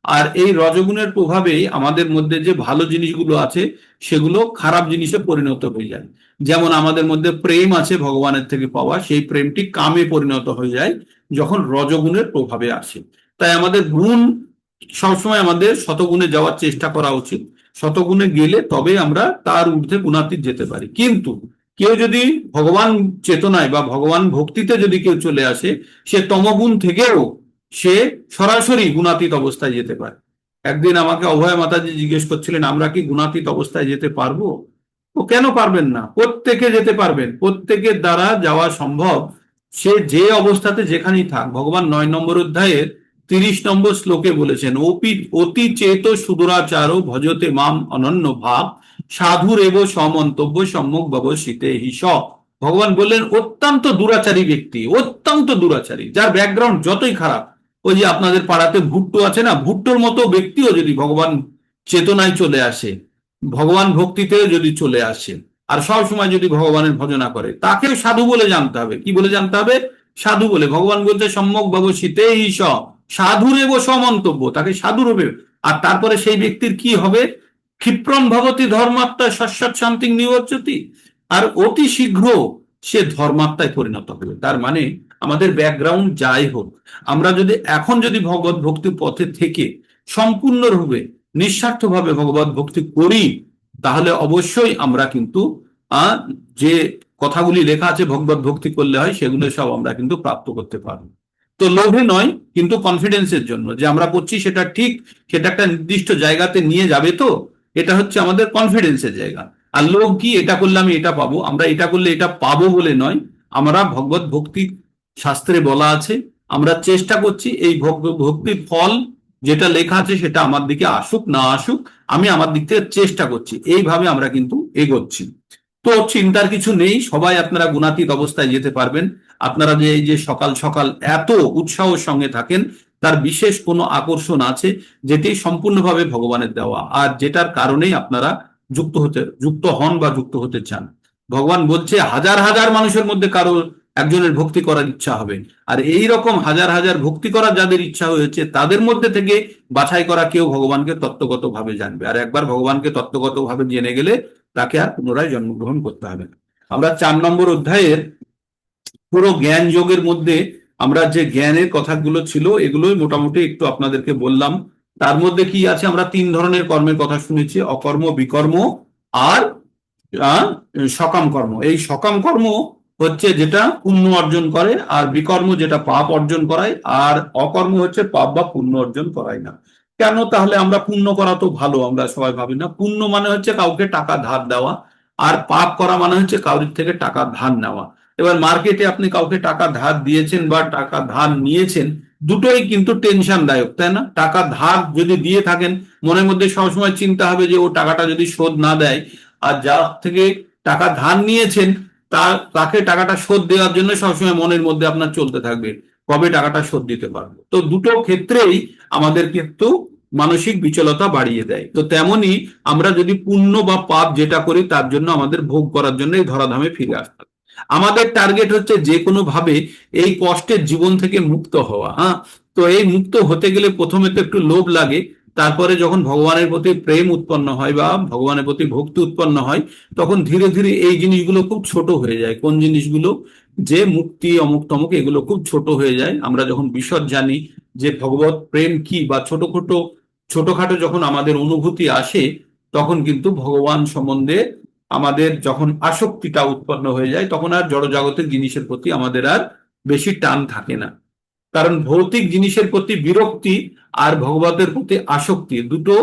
S2: আর এই রজগুণের প্রভাবেই আমাদের মধ্যে যে ভালো জিনিসগুলো আছে সেগুলো খারাপ জিনিসে পরিণত হয়ে যায়। যেমন আমাদের মধ্যে প্রেম আছে ভগবানের থেকে পাওয়া, সেই প্রেমটি কামে পরিণত হয়ে যায় যখন রজগুণের প্রভাবে আসে। তাই আমাদের গুণ সবসময় আমাদের শতগুণে যাওয়ার চেষ্টা করা উচিত। শতগুণে গেলে তবে আমরা তার ঊর্ধ্বে গুণাতীত যেতে পারি। কিন্তু কেউ যদি ভগবান চেতনায় বা ভগবান ভক্তিতে যদি কেউ চলে আসে, সে তমগুণ থেকেও সে সরাসরি গুণাতীত অবস্থায় যেতে পারে। একদিন আমাকে অভয় মাতাজি জিজ্ঞেস করছিলেন, আমরা কি গুণাতীত অবস্থায় যেতে পারবো? ও কেন পারবেন না? প্রত্যেকে যেতে পারবেন, প্রত্যেকের দ্বারা যাওয়া সম্ভব। সে যে অবস্থাতে যেখানেই থাক। ভগবান 9 নম্বর অধ্যায়ের 30 নম্বর শ্লোকে বলেছেন, অতি চেত সুদূরাচার ভজতে মাম অনন্য ভাব সাধুর এব সমন্তব্য সম্মুখ ব্যবসিতে হিস। ভগবান বললেন অত্যন্ত দুরাচারী ব্যক্তি, অত্যন্ত দুরাচারী, যার ব্যাকগ্রাউন্ড যতই খারাপ, ওই যে আপনাদের পাড়াতে ভুট্টো আছে না, ভুট্টোর মতো ব্যক্তিও যদি ভগবান চেতনায় চলে আসে, ভগবান ভক্তিতে যদি চলে আসে, আর সব সময় যদি ভগবানের ভজনা করে, তাকেও সাধু বলে জানতে হবে। কি বলে জানতে হবে? সাধু বলে। ভগবান বলছে সম্যক ব্যবসিতে ঈশ, সাধুরে সমন্তব্য, তাকে সাধু রূপে। আর তারপরে সেই ব্যক্তির কি হবে? ক্ষিপ্রম ভবতি ধর্মাত্মা শশ্বৎ শান্তি নিবর্জতি, আর অতি শীঘ্র সে ধর্মাত্মায় পরিণত হবে। তার মানে আমাদের ব্যাকগ্রাউন্ড যাই হোক, আমরা যদি এখন যদি ভগবত ভক্তির পথে থেকে সম্পূর্ণরূপে নিঃস্বার্থভাবে ভগবত ভক্তি করি, তাহলে অবশ্যই আমরা কিন্তু যে কথাগুলি লেখা আছে ভগবত ভক্তি করলে হয়, সেগুলো সব আমরা কিন্তু প্রাপ্ত করতে পারবো। তো লোভে নয়, কিন্তু কনফিডেন্সের জন্য, যে আমরা করছি সেটা ঠিক, সেটা একটা নির্দিষ্ট জায়গাতে নিয়ে যাবে। তো এটা হচ্ছে আমাদের কনফিডেন্সের জায়গা। আর লোভ কি? এটা করলে আমি এটা পাবো, আমরা এটা করলে এটা পাবো বলে নয়। আমরা ভগবত ভক্তি শাস্ত্রে বলা আছে, আমরা চেষ্টা করছি এই ভক্তির ফল যেটা লেখা আছে সেটা আমার দিকে আসুক না আসুক, আমি আমার দিক থেকে চেষ্টা করছি, এইভাবে আমরা কিন্তু এগোচ্ছি। তো চিন্তার কিছু নেই, সবাই আপনারা গুণাতীত অবস্থায় যেতে পারবেন। আপনারা যে এই যে সকাল সকাল এত উৎসাহের সঙ্গে থাকেন, তার বিশেষ কোনো আকর্ষণ আছে, যেটি সম্পূর্ণভাবে ভগবানের দেওয়া, আর যেটার কারণেই আপনারা যুক্ত হন বা যুক্ত হতে চান। ভগবান বলছে হাজার হাজার মানুষের মধ্যে কারো একজনের ভক্তি করার ইচ্ছা হবে, আর এই রকম হাজার হাজার ভক্তি করার যাদের ইচ্ছা হয়েছে, তাদের মধ্যে থেকে বাছাই করা কেউ ভগবানকে তত্ত্বগত ভাবে জানবে। আর একবার ভগবানকে তত্ত্বগত ভাবে জেনে গেলে তাকে আর পুনরায় জন্মগ্রহণ করতে হবে না। আমরা 4 নম্বর অধ্যায়ের পুরো জ্ঞান যোগের মধ্যে আমরা যে জ্ঞানের কথাগুলো ছিল, এগুলোই মোটামুটি একটু আপনাদেরকে বললাম। তার মধ্যে কি আছে? আমরা 3 ধরনের কর্মের কথা শুনেছি, অকর্ম, বিকর্ম আর সকাম কর্ম। এই সকাম কর্ম হচ্ছে যেটা পুণ্য অর্জন করে, আর বিকর্ম যেটা পাপ অর্জন করায়, আর অকর্ম হচ্ছে পাপ বা পুণ্য অর্জন করায় না। কেন তাহলে? আমরা পুণ্য করা তো ভালো, আমরা সবাই ভাবি না। পুণ্য মানে হচ্ছে কাউকে টাকা ধার দেওয়া, আর পাপ করা মানে হচ্ছে কারোর থেকে টাকা ধার নেওয়া। এবার মার্কেটে আপনি কাউকে টাকা ধার দিয়েছেন বা টাকা ধার নিয়েছেন, দুটোই কিন্তু টেনশনদায়ক, তাই না? টাকা ধার যদি দিয়ে থাকেন, মনের মধ্যে সবসময় চিন্তা হবে যে ও টাকাটা যদি শোধ না দেয়, আর যার থেকে টাকা ধার নিয়েছেন তাকে টাকাটা শোধ দেওয়ার জন্য সবসময় মনের মধ্যে আপনার চলতে থাকবে কবে টাকাটা শোধ দিতে পারবো। তো দুটো ক্ষেত্রেই আমাদের কিন্তু মানসিক বিচলতা বাড়িয়ে দেয়। তো তেমনি আমরা যদি পুণ্য বা পাপ যেটা করি তার জন্য আমাদের ভোগ করার জন্য এই ধরাধামে ফিরে আসতে হবে। আমাদের টার্গেট হচ্ছে যে কোনো ভাবে এই কষ্টের জীবন থেকে মুক্ত হওয়া। হ্যাঁ, তো এই মুক্ত হতে গেলে প্রথমে তো একটু লোভ লাগে, তারপরে যখন ভগবানের প্রতি প্রেম উৎপন্ন হয় বা ভগবানের প্রতি ভক্তি উৎপন্ন হয়, তখন ধীরে ধীরে এই জিনিসগুলো খুব ছোট হয়ে যায়। কোন জিনিসগুলো? যে মুক্তি অমুক তমুক, এগুলো খুব ছোট হয়ে যায়। আমরা যখন বিশদ জানি যে ভগবত প্রেম কি, বা ছোটখাটো যখন আমাদের অনুভূতি আসে, তখন কিন্তু ভগবান সম্বন্ধে আমাদের যখন আসক্তিটা উৎপন্ন হয়ে যায়, তখন আর জড়জাগতিক জিনিসের প্রতি আমাদের আর বেশি টান থাকে না। কারণ ভৌতিক জিনিসের প্রতি বিরক্তি আর ভগবতের প্রতি আসক্তি দুটো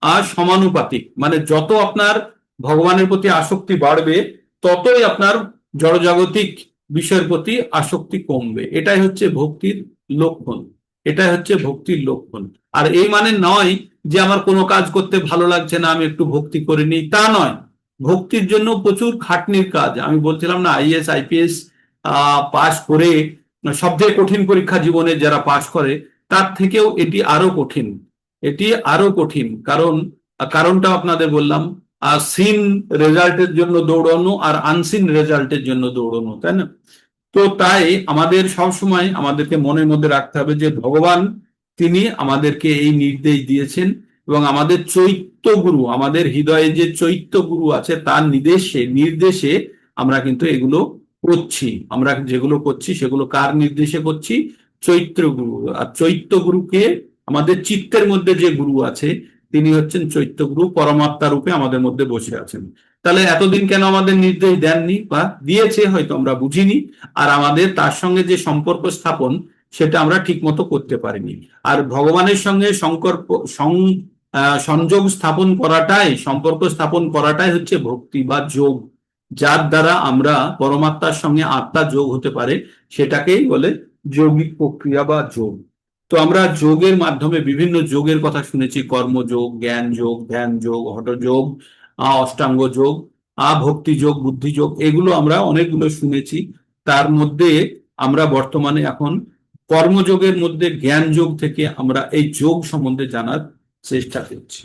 S2: আর সমানুপাতিক। মানে যত আপনার ভগবানের প্রতি আসক্তি বাড়বে, ততই আপনার জড়জাগতিক বিষয়ের প্রতি আসক্তি কমবে। এটাই হচ্ছে ভক্তির লক্ষণ। এটাই হচ্ছে ভক্তির লক্ষণ। আর এই মানে নয় যে আমার কোনো কাজ করতে ভালো লাগছে না, আমি একটু ভক্তি করে নিই, তা নয়। ভক্তির জন্য প্রচুর খাটনির কাজ। আমি বলছিলাম না, আইএস আইপিএস পাশ করে সব থেকে কঠিন পরীক্ষা জীবনে যারা পাশ করে, তার থেকেও এটি আরো কঠিন। এটি আরো কঠিন, কারণটা আপনাদের বললাম। সিন রেজাল্টের জন্য দৌড়ানো আর আনসিন রেজাল্টের জন্য দৌড়ানো, তাই না? তো তাই আমাদের সবসময় আমাদেরকে মনের মধ্যে রাখতে হবে যে ভগবান তিনি আমাদেরকে এই নির্দেশ দিয়েছেন, এবং আমাদের চৈত্য গুরু, আমাদের হৃদয়ে যে চৈত্য গুরু আছে তার নির্দেশে নির্দেশে আমরা কিন্তু এগুলো করছি। আমরা যেগুলো করছি সেগুলো কার নির্দেশে করছি? চৈত্র গুরু। আর চৈত্য গুরুকে, আমাদের চিত্তের মধ্যে যে গুরু আছে তিনি হচ্ছেন চৈত্য গুরু, পরমাত্মা রূপে আমাদের মধ্যে বসে আছেন। তাহলে এতদিন কেন আমাদের নির্দেশ দেননি, বা দিয়েছে হয়তো আমরা বুঝিনি, আর আমাদের তার সঙ্গে যে সম্পর্ক স্থাপন সেটা আমরা ঠিক মতো করতে পারিনি। আর ভগবানের সঙ্গে সংযোগ স্থাপন করাটাই, সম্পর্ক স্থাপন করাটাই হচ্ছে ভক্তি বা যোগ। যার দ্বারা আমরা পরমাত্মার সঙ্গে আত্মা যোগ হতে পারে, সেটাকেই বলে যৌগিক প্রক্রিয়া বা যোগ। তো আমরা যোগের মাধ্যমে বিভিন্ন যোগের কথা শুনেছি: কর্মযোগ, জ্ঞান যোগ, ধ্যান যোগ, হঠযোগ, অষ্টাঙ্গ যোগ, ভক্তি যোগ, বুদ্ধি যোগ, এগুলো আমরা অনেকগুলো শুনেছি। তার মধ্যে আমরা বর্তমানে এখন কর্মযোগের মধ্যে জ্ঞান যোগ থেকে আমরা এই যোগ সম্বন্ধে জানার চেষ্টা করছি।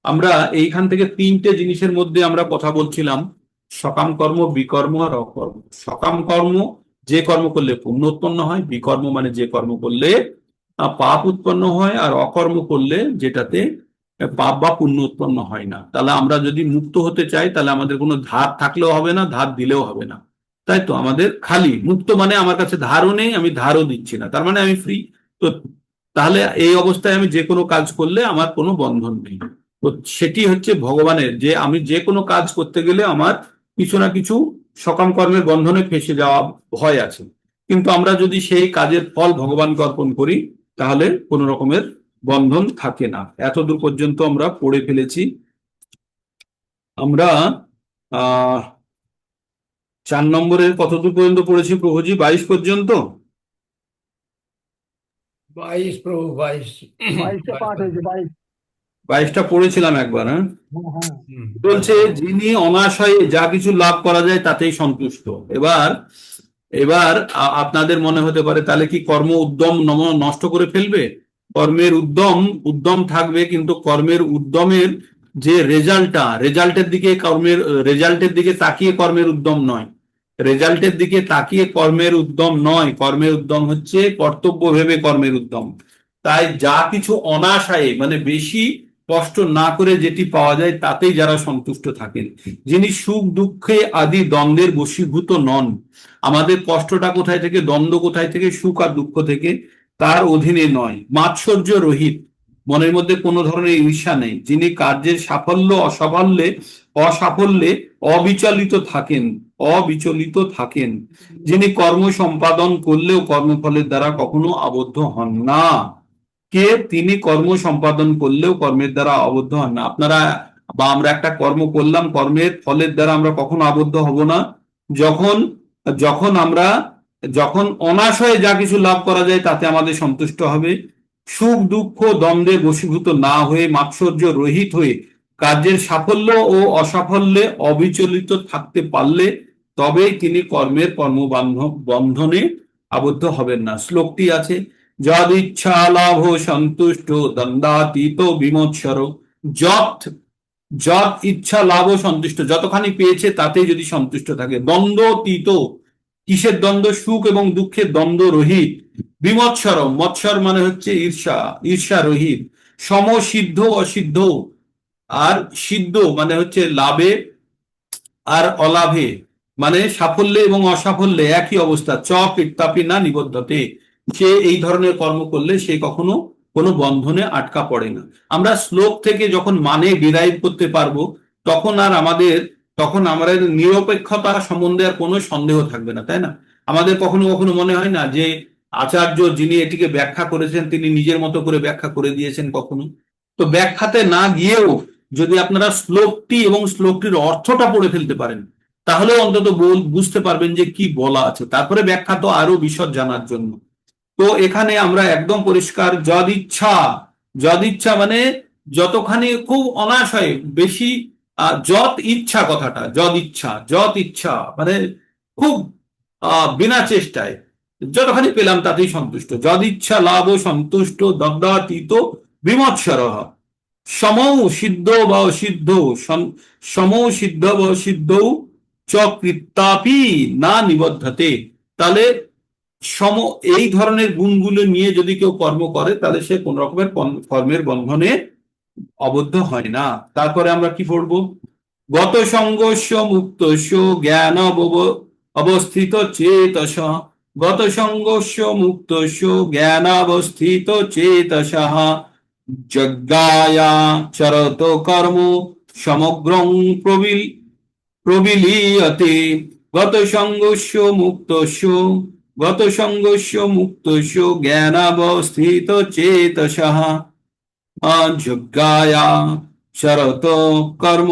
S2: আমরা এইখান থেকে তিনটে জিনিসের মধ্যে আমরা কথা বলছিলাম: সকাম কর্ম, বিকর্ম আর অকর্ম। সকাম কর্ম, যে কর্ম করলে পুণ্য উৎপন্ন হয়; বিকর্ম মানে যে কর্ম করলে পাপ উৎপন্ন হয়; আর অকর্ম করলে যেটাতে পাপ বা পুণ্য উৎপন্ন হয় না। তাহলে আমরা যদি মুক্ত হতে চাই, তাহলে আমাদের কোনো ধার থাকলেও হবে না, ধার দিলেও হবে না, তাই তো? আমাদের খালি মুক্ত মানে আমার কাছে ধারও নেই, আমি ধারও দিচ্ছি না, তার মানে আমি ফ্রি। তো তাহলে এই অবস্থায় আমি যে কোনো কাজ করলে আমার কোনো বন্ধন নেই। তো সেটি হচ্ছে ভগবানের, যে আমি যে কোনো কাজ করতে গেলে আমার কিছু না কিছু সকাম কর্মের বন্ধনে ফেঁসে যাওয়া ভয় আছে। কিন্তু আমরা যদি সেই কাজের ফল ভগবানকে অর্পণ করি, তাহলে কোনো রকমের বন্ধন থাকে না। এতদূর পর্যন্ত আমরা পড়ে ফেলেছি। আমরা 4 নম্বরের কতদূর পর্যন্ত পড়েছি প্রভুজি? 22 পর্যন্ত।
S1: 22 প্রভু, 22।
S3: 22টা পাঠ হয়েছে, 22।
S2: 22টা পড়েছিলাম একবার। হ্যাঁ,
S3: হ্যাঁ।
S2: বলছে যিনি অনাশয়ে যা কিছু লাভ করা যায় তাতেই সন্তুষ্ট। এবার এবার আপনাদের মনে হতে পারে, তাহলে কি কর্ম উদ্যম নষ্ট করে ফেলবে? কর্মের উদ্যম উদ্যম থাকবে, কিন্তু কর্মের উদ্যমের যে রেজাল্টের দিকে তাকিয়ে কর্মের উদ্যম নয়। রেজাল্টের দিকে তাকিয়ে কর্মের উদ্যম নয়, কর্মের উদ্যম হচ্ছে কর্তব্য ভেবে কর্মের উদ্যম। তাই যা কিছু অনাশয়ে, মানে বেশি কষ্ট না করে যেটি পাওয়া যায় তাতেই যারা সন্তুষ্ট থাকেন, যিনি সুখ দুঃখে আদি দ্বন্দ্বের বশীভূত নন। আমাদের কষ্টটা কোথায় থেকে, দ্বন্দ্ব কোথায় থেকে, সুখ আর দুঃখ থেকে, তার অধীনে নয়। মাৎসর্য রহিত, মনের মধ্যে কোনো ধরনের ঈর্ষা নেই, যিনি কার্যের সাফল্য অসাফল্যে অবিচলিত থাকেন, যিনি কর্ম সম্পাদন করলেও কর্মফলের দ্বারা কখনো আবদ্ধ হন না। কে? তিনি কর্ম সম্পাদন করলেও কর্মের দ্বারা আবদ্ধ হন না। আপনারা বা আমরা একটা কর্ম করলাম, কর্মের ফলের দ্বারা আমরা কখনো আবদ্ধ হব না। যখন যখন আমরা যখন অনাশয়ে যা কিছু লাভ করা যায় তাতে আমাদের সন্তুষ্ট হবে। সুখ দুঃখ দ্বন্দ্বে বশীভূত না হয়ে মাৎসর্য রহিত হয়ে কার্যের সাফল্য ও অসাফল্যে অবিচলিত থাকতে পারলে তবেই তিনি কর্মের বন্ধনে আবদ্ধ হবেন না। শ্লোকটি আছে, যদ ইচ্ছা লাভ সন্তুষ্ট দ্বন্দ্বাতীত বিমৎসর। যত যত ইচ্ছা লাভ ও সন্তুষ্ট, যতখানি পেয়েছে তাতেই যদি সন্তুষ্ট থাকে। দ্বন্দ্বাতীত, কিসের দ্বন্দ্ব? সুখ এবং দুঃখের দ্বন্দ্ব রহিত। বিমৎসর, মৎসর মানে হচ্ছে ঈর্ষা, ঈর্ষা রহিত। সমসিদ্ধ অসিদ্ধ, আর সিদ্ধ মানে হচ্ছে লাভে আর অলাভে, মানে সাফল্যে এবং অসাফল্যে একই অবস্থা। কৃত্তাপি না নিবদ্ধতে, সে এই ধরনের কর্ম করলে সে কখনো কোনো বন্ধনে আটকা পড়ে না। আমরা শ্লোক থেকে যখন মানে ডিরাইভ করতে পারবো তখন আমাদের নিরপেক্ষতা সম্বন্ধে আর কোনো সন্দেহ থাকবে না, তাই না? আমাদের কখনো কখনো মনে হয় না যে আচার্য যিনি এটিকে ব্যাখ্যা করেছেন তিনি নিজের মতো করে ব্যাখ্যা করে দিয়েছেন কখনো? তো ব্যাখ্যাতে না গিয়েও যদি আপনারা শ্লোকটি এবং শ্লোকটির অর্থটা পড়ে ফেলতে পারেন তাহলে অন্তত বুঝতে পারবেন যে কি বলা আছে। তারপরে ব্যাখ্যা তো আরো বিশদ জানার জন্য। তো এখানে আমরা একদম পরিষ্কার, যদ ইচ্ছা মানে যতখানি, খুব অনাশয়ে, বেশি। যত ইচ্ছা, কথাটা যত ইচ্ছা মানে খুব বিনা চেষ্টায় যতখানি পেলাম তাতেই সন্তুষ্ট। যদ ইচ্ছা লাভ সন্তুষ্ট দগ্ধাতীত বিমৎসর। সমৌ সিদ্ধ বা অসিদ্ধ, সমৌ সিদ্ধ বা অসিদ্ধ কৃত্তাপি না নিবদ্ধতে। তাহলে এই ধরনের গুণগুলো নিয়ে যদি কেউ কর্ম করে তাহলে সে কোন রকমের কর্মের বন্ধনে আবদ্ধ হয় না। তারপরে আমরা কি পড়বো? গত সঙ্গস্য মুক্তস্য জ্ঞান অবস্থিত চেতস। গত সঙ্গস্য মুক্তস্য জ্ঞানাবস্থিত চেতসঃ যজ্ঞায়া চরত কর্ম সমগ্রং প্রবিলীয়তে। গত সঙ্গস্য মুক্তস্য জ্ঞানাবস্থিত চেতসঃ যজ্ঞায়া চরত কর্ম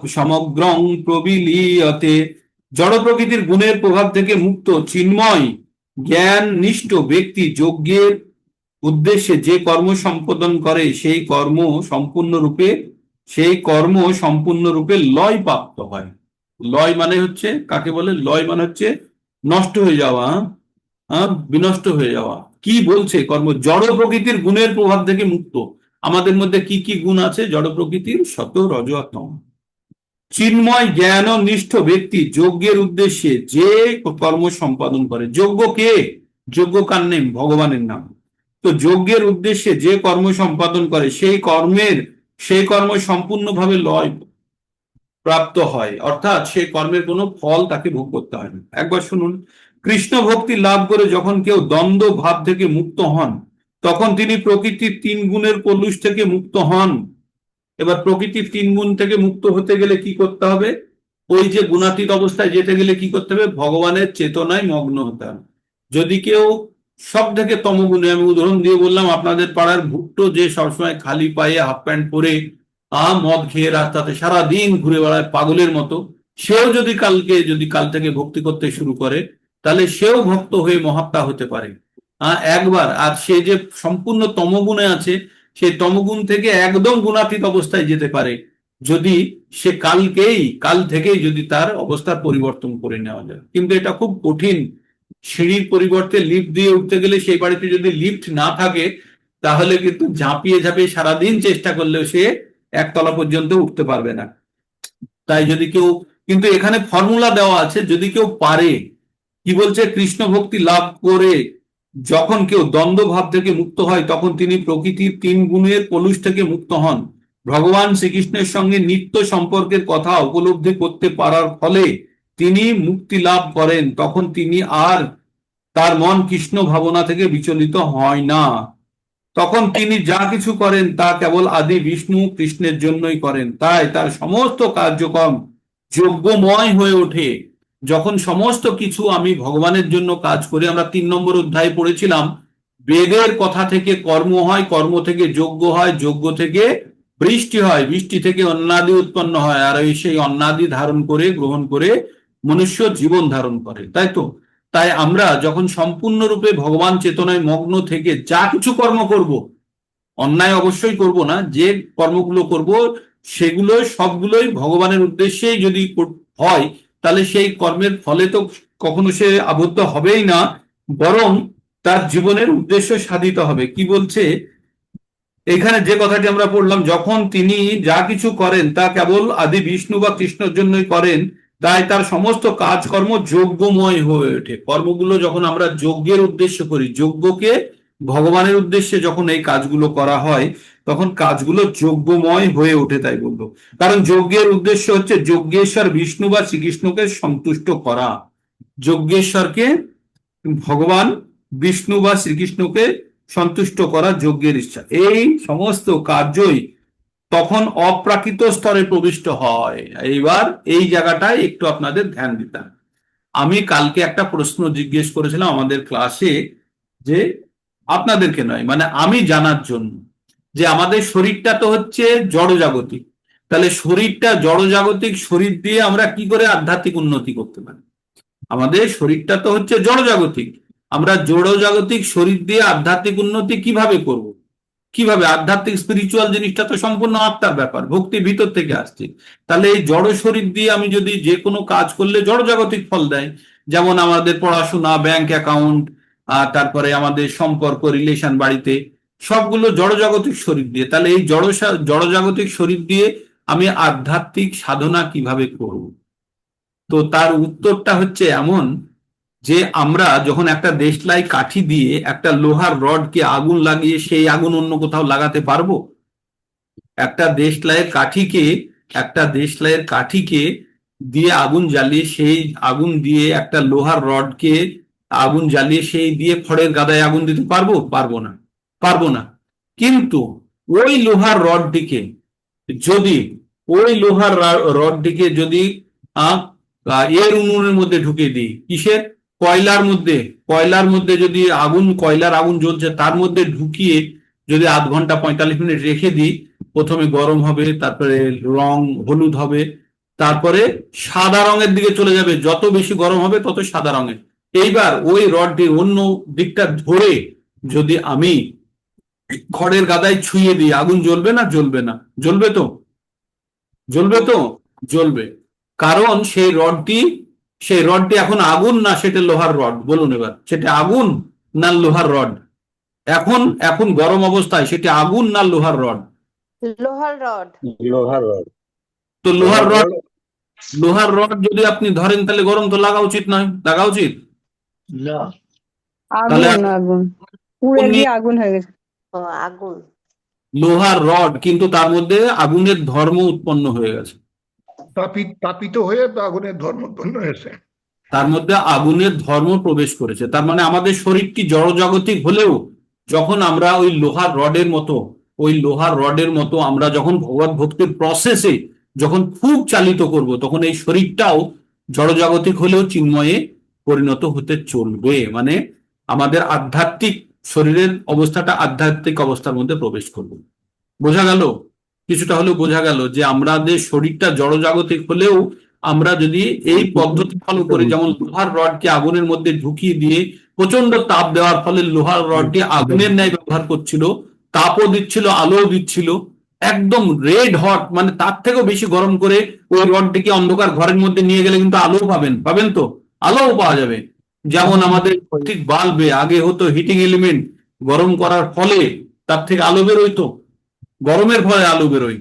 S2: সমগ্রং প্রবিলীয়তে। জড় প্রকৃতির গুণের প্রভাব থেকে মুক্ত চিন্ময় জ্ঞান নিষ্ঠ ব্যক্তি যজ্ঞের উদ্দেশ্যে যে কর্ম সম্পাদন করে সেই কর্ম সম্পূর্ণরূপে লয় প্রাপ্ত হয়। লয় মানে হচ্ছে কাকে বলে? লয় মানে হচ্ছে নষ্ট হয়ে যাওয়া, বিনষ্ট হয়ে যাওয়া। কি বলছে? জড় প্রকৃতির গুণের প্রভাব থেকে মুক্ত। আমাদের মধ্যে কি কি গুণ আছে জড় প্রকৃতির? সত, রজ, তম। চিন্ময় জ্ঞান নিষ্ঠ ব্যক্তি যজ্ঞের উদ্দেশ্যে যে কর্ম সম্পাদন করে। যজ্ঞ কে? যজ্ঞ কার নেম? ভগবানের নাম। তো যজ্ঞের উদ্দেশ্যে যে কর্ম সম্পাদন করে সেই কর্ম সম্পূর্ণভাবে লয় প্রাপ্ত হয়, অর্থাৎ সেই কর্মের কোনো ফল তাকে ভোগ করতে হয় না। একবার শুনুন, কৃষ্ণ ভক্তি লাভ করে যখন কেউ দ্বন্দ্ব ভাব থেকে মুক্ত হন তখন তিনি প্রকৃতির 3 গুণের কলুষ থেকে মুক্ত হন। এবার প্রকৃতির 3 গুণ থেকে মুক্ত হতে গেলে কি করতে হবে? ওই যে গুণাতীত অবস্থায় যেতে গেলে কি করতে হবে? ভগবানের চেতনায় মগ্ন হতে হবে। যদি কেউ সব থেকে তমগুণে, আমি উদাহরণ দিয়ে বললাম, আপনাদের পাড়ার ভুট্টো যে সবসময় খালি পায়ে হাফ প্যান্ট পরে মদ খেয়ে রাস্তাতে সারাদিন ঘুরে বেড়ায় পাগলের মতো, সেও যদি কাল থেকে ভক্তি করতে শুরু করে তাহলে সেও ভক্ত হয়ে মহাত্মা হতে পারে একবার। আর সে যে সম্পূর্ণ তমগুণে আছে সেই তমগুণ থেকে একদম গুণাতীত অবস্থায় যেতে পারে যদি সে কাল থেকেই যদি তার অবস্থার পরিবর্তন করে নেওয়া যায়। কিন্তু এটা খুব কঠিন। সিঁড়ির পরিবর্তে লিফট দিয়ে উঠতে গেলে সেই বাড়িতে যদি লিফট না থাকে তাহলে কিন্তু ঝাঁপিয়ে সারাদিন চেষ্টা করলেও সে একতলা পর্যন্ত উঠতে পারবে না। তাই যদি কেউ, কিন্তু এখানে ফর্মুলা দেওয়া আছে, যদি কেউ পারে, কি বলছে? কৃষ্ণ ভক্তি লাভ করে যখন কেউ দ্বন্দ্ব ভাব থেকে মুক্ত হয় তখন তিনি প্রকৃতির 3 গুণের কলুষ থেকে মুক্ত হন। ভগবান শ্রীকৃষ্ণের সঙ্গে নিত্য সম্পর্কের কথা উপলব্ধি করতে পারার ফলে তিনি মুক্তি লাভ করেন। তখন তিনি আর তার মন কৃষ্ণ ভাবনা থেকে বিচলিত হয় না। তখন তিনি যা কিছু করেন তা কেবল আদি বিষ্ণু কৃষ্ণের জন্যই করেন। তাই তার সমস্ত কার্যক্রম যজ্ঞময় হয়ে ওঠে। যখন সমস্ত কিছু আমি ভগবানের জন্য কাজ করি, আমরা 3 নম্বর অধ্যায়ে পড়েছিলাম বেদের কথা থেকে কর্ম হয়, কর্ম থেকে যজ্ঞ হয়, যজ্ঞ থেকে বৃষ্টি হয়, বৃষ্টি থেকে অন্নাদি উৎপন্ন হয়, আর এই সেই অন্নাদি ধারণ করে গ্রহণ করে মনুষ্য জীবন ধারণ করে, তাই তো? তাই আমরা যখন সম্পূর্ণরূপে ভগবান চেতনায় মগ্ন থেকে যা কিছু কর্ম করব, অন্যায় অবশ্যই করব না, যে কর্মগুলো করব সেগুলো সবগুলোই ভগবানের উদ্দেশ্যেই যদি হয়, তাহলে সেই কর্মের ফলে তো কখনো সে আবদ্ধ হবেই না, বরং তার জীবনের উদ্দেশ্য সাধিত হবে। কি বলছে এখানে যে কথাটি আমরা পড়লাম, যখন তিনি যা কিছু করেন তা কেবল আদি বিষ্ণু বা কৃষ্ণের জন্যই করেন, তাই তার সমস্ত কাজকর্ম যজ্ঞময় হয়ে ওঠে। কর্মগুলো যখন আমরা যজ্ঞের উদ্দেশ্য করি, যজ্ঞকে ভগবানের উদ্দেশ্যে যখন এই কাজগুলো করা হয়, তখন কাজগুলো যজ্ঞময় হয়ে ওঠে, তাই বললো। কারণ যজ্ঞের উদ্দেশ্য হচ্ছে যজ্ঞেশ্বর বিষ্ণু বা শ্রীকৃষ্ণকে সন্তুষ্ট করা। যজ্ঞেশ্বরকে ভগবান বিষ্ণু বা শ্রীকৃষ্ণকে সন্তুষ্ট করা যজ্ঞের ইচ্ছা। এই সমস্ত কার্যই তখন অপ্রাকৃত স্তরে প্রবিষ্ট হয়। এইবার এই জায়গাটায় একটু আপনাদের ধ্যান দিতাম। আমি কালকে একটা প্রশ্ন জিজ্ঞেস করেছিলাম আমাদের ক্লাসে, যে আপনাদেরকে নয়, মানে আমি জানার জন্য, যে আমাদের শরীরটা তো হচ্ছে জড়জাগতিক, তাহলে শরীরটা জড়জাগতিক শরীর দিয়ে আমরা কি করে আধ্যাত্মিক উন্নতি করতে পারি? আমাদের শরীরটা তো হচ্ছে জড়জাগতিক, আমরা জড়জাগতিক শরীর দিয়ে আধ্যাত্মিক উন্নতি কিভাবে করব? কিভাবে? আধ্যাত্মিক স্পিরিচুয়াল জিনিসটা তো সম্পূর্ণ আত্মার ব্যাপার, ভক্তি ভিতর থেকে আসছে। তাহলে এই জড় শরীর দিয়ে আমি যদি যে কোনো কাজ করলে জড়জাগতিক ফল দেয়, যেমন আমাদের পড়াশোনা, ব্যাংক অ্যাকাউন্ট, তারপরে আমাদের সম্পর্ক, রিলেশন বাড়িতে, সবগুলো জড়জাগতিক শরীর দিয়ে। তাহলে এই জড়জাগতিক শরীর দিয়ে আমি আধ্যাত্মিক সাধনা কিভাবে করব? তো তার উত্তরটা হচ্ছে এমন, যে আমরা যখন একটা দেশলাই কাঠি দিয়ে একটা লোহার রডকে আগুন লাগিয়ে সেই আগুন অন্য কোথাও লাগাতে পারবো? একটা দেশলাইয়ের কাঠিকে দিয়ে আগুন জ্বালিয়ে, সেই আগুন দিয়ে একটা লোহার রডকে আগুন জ্বালিয়ে সেই দিয়ে খড়ের গাদায় আগুন দিতে পারবো? পারবো না। কিন্তু ওই লোহার রডটিকে যদি যদি এর উনুনের মধ্যে ঢুকিয়ে দিই, কিসের? কয়লার মধ্যে যদি কয়লার আগুন জ্বলছে তার মধ্যে ঢুকিয়ে যদি আধ ঘন্টা 45 মিনিট রেখে দিই, প্রথমে গরম হবে, তারপরে রং হলুদ হবে, তারপরে সাদা রঙের দিকে চলে যাবে, যত বেশি গরম হবে তত সাদা রঙের। এইবার ওই রডটির অন্য দিকটা ধরে যদি আমি খড়ের গাদায় ছুঁয়ে দিই, আগুন জ্বলবে না? জ্বলবে। কারণ সেই রডটি এখন আগুন না সেটা লোহার রড? বলুন এবার, সেটা আগুন না লোহার রড? এখন গরম অবস্থায় সেটা আগুন না লোহার রড?
S4: লোহার রড।
S5: লোহার রড।
S2: তো লোহার রড যদি আপনি ধরেন, তাহলে গরম তো লাগা উচিত নয়? লাগা উচিত?
S1: না,
S2: তাহলে
S3: আগুন পুড়ে গিয়ে আগুন হয়ে গেছে।
S4: ও আগুন।
S2: লোহার রড, কিন্তু তার মধ্যে আগুনের ধর্ম উৎপন্ন হয়ে গেছে,
S1: তাপিত হয়ে আগুনের ধর্ম উৎপন্ন হয়েছে।
S2: তার মধ্যে আগুনের ধর্ম প্রবেশ করেছে। তার মানে আমাদের শরীরটি জড়জাগতিক হলেও যখন আমরা ওই লোহার রডের মতো আমরা যখন ভগবত ভক্তির প্রসেসে যখন খুব চালিত করব, তখন এই শরীরটাও জড়জাগতিক হলেও চিন্ময়ে পরিণত হতে চলবে। মানে আমাদের আধ্যাত্মিক শরীরের অবস্থাটা আধ্যাত্মিক অবস্থার মধ্যে প্রবেশ করবে। বোঝা গেল? কিছুটা হলেও বোঝা গেল যে আমাদের শরীরটা জড়জাগতিক হলেও আমরা যদি এই পদ্ধতি ফলো করি, যেমন লোহার রডকে আগুনের মধ্যে ঢুকিয়ে দিয়ে প্রচন্ড তাপ দেওয়ার ফলে লোহার রডটি আগুনের ন্যায় ব্যবহার করছিল, তাপও দিচ্ছিল, আলোও দিচ্ছিল, একদম রেড হট, মানে তার থেকেও বেশি গরম করে ওই রডটিকে অন্ধকার ঘরের মধ্যে নিয়ে গেলে কিন্তু আলোও পাবেন তো? আলোও পাওয়া যাবে। যেমন আমাদের ঠিক বাল্বে আগে হতো হিটিং এলিমেন্ট গরম করার ফলে তার থেকে আলো বেরোইতো, গরমের ফলে আলো বেরোয়।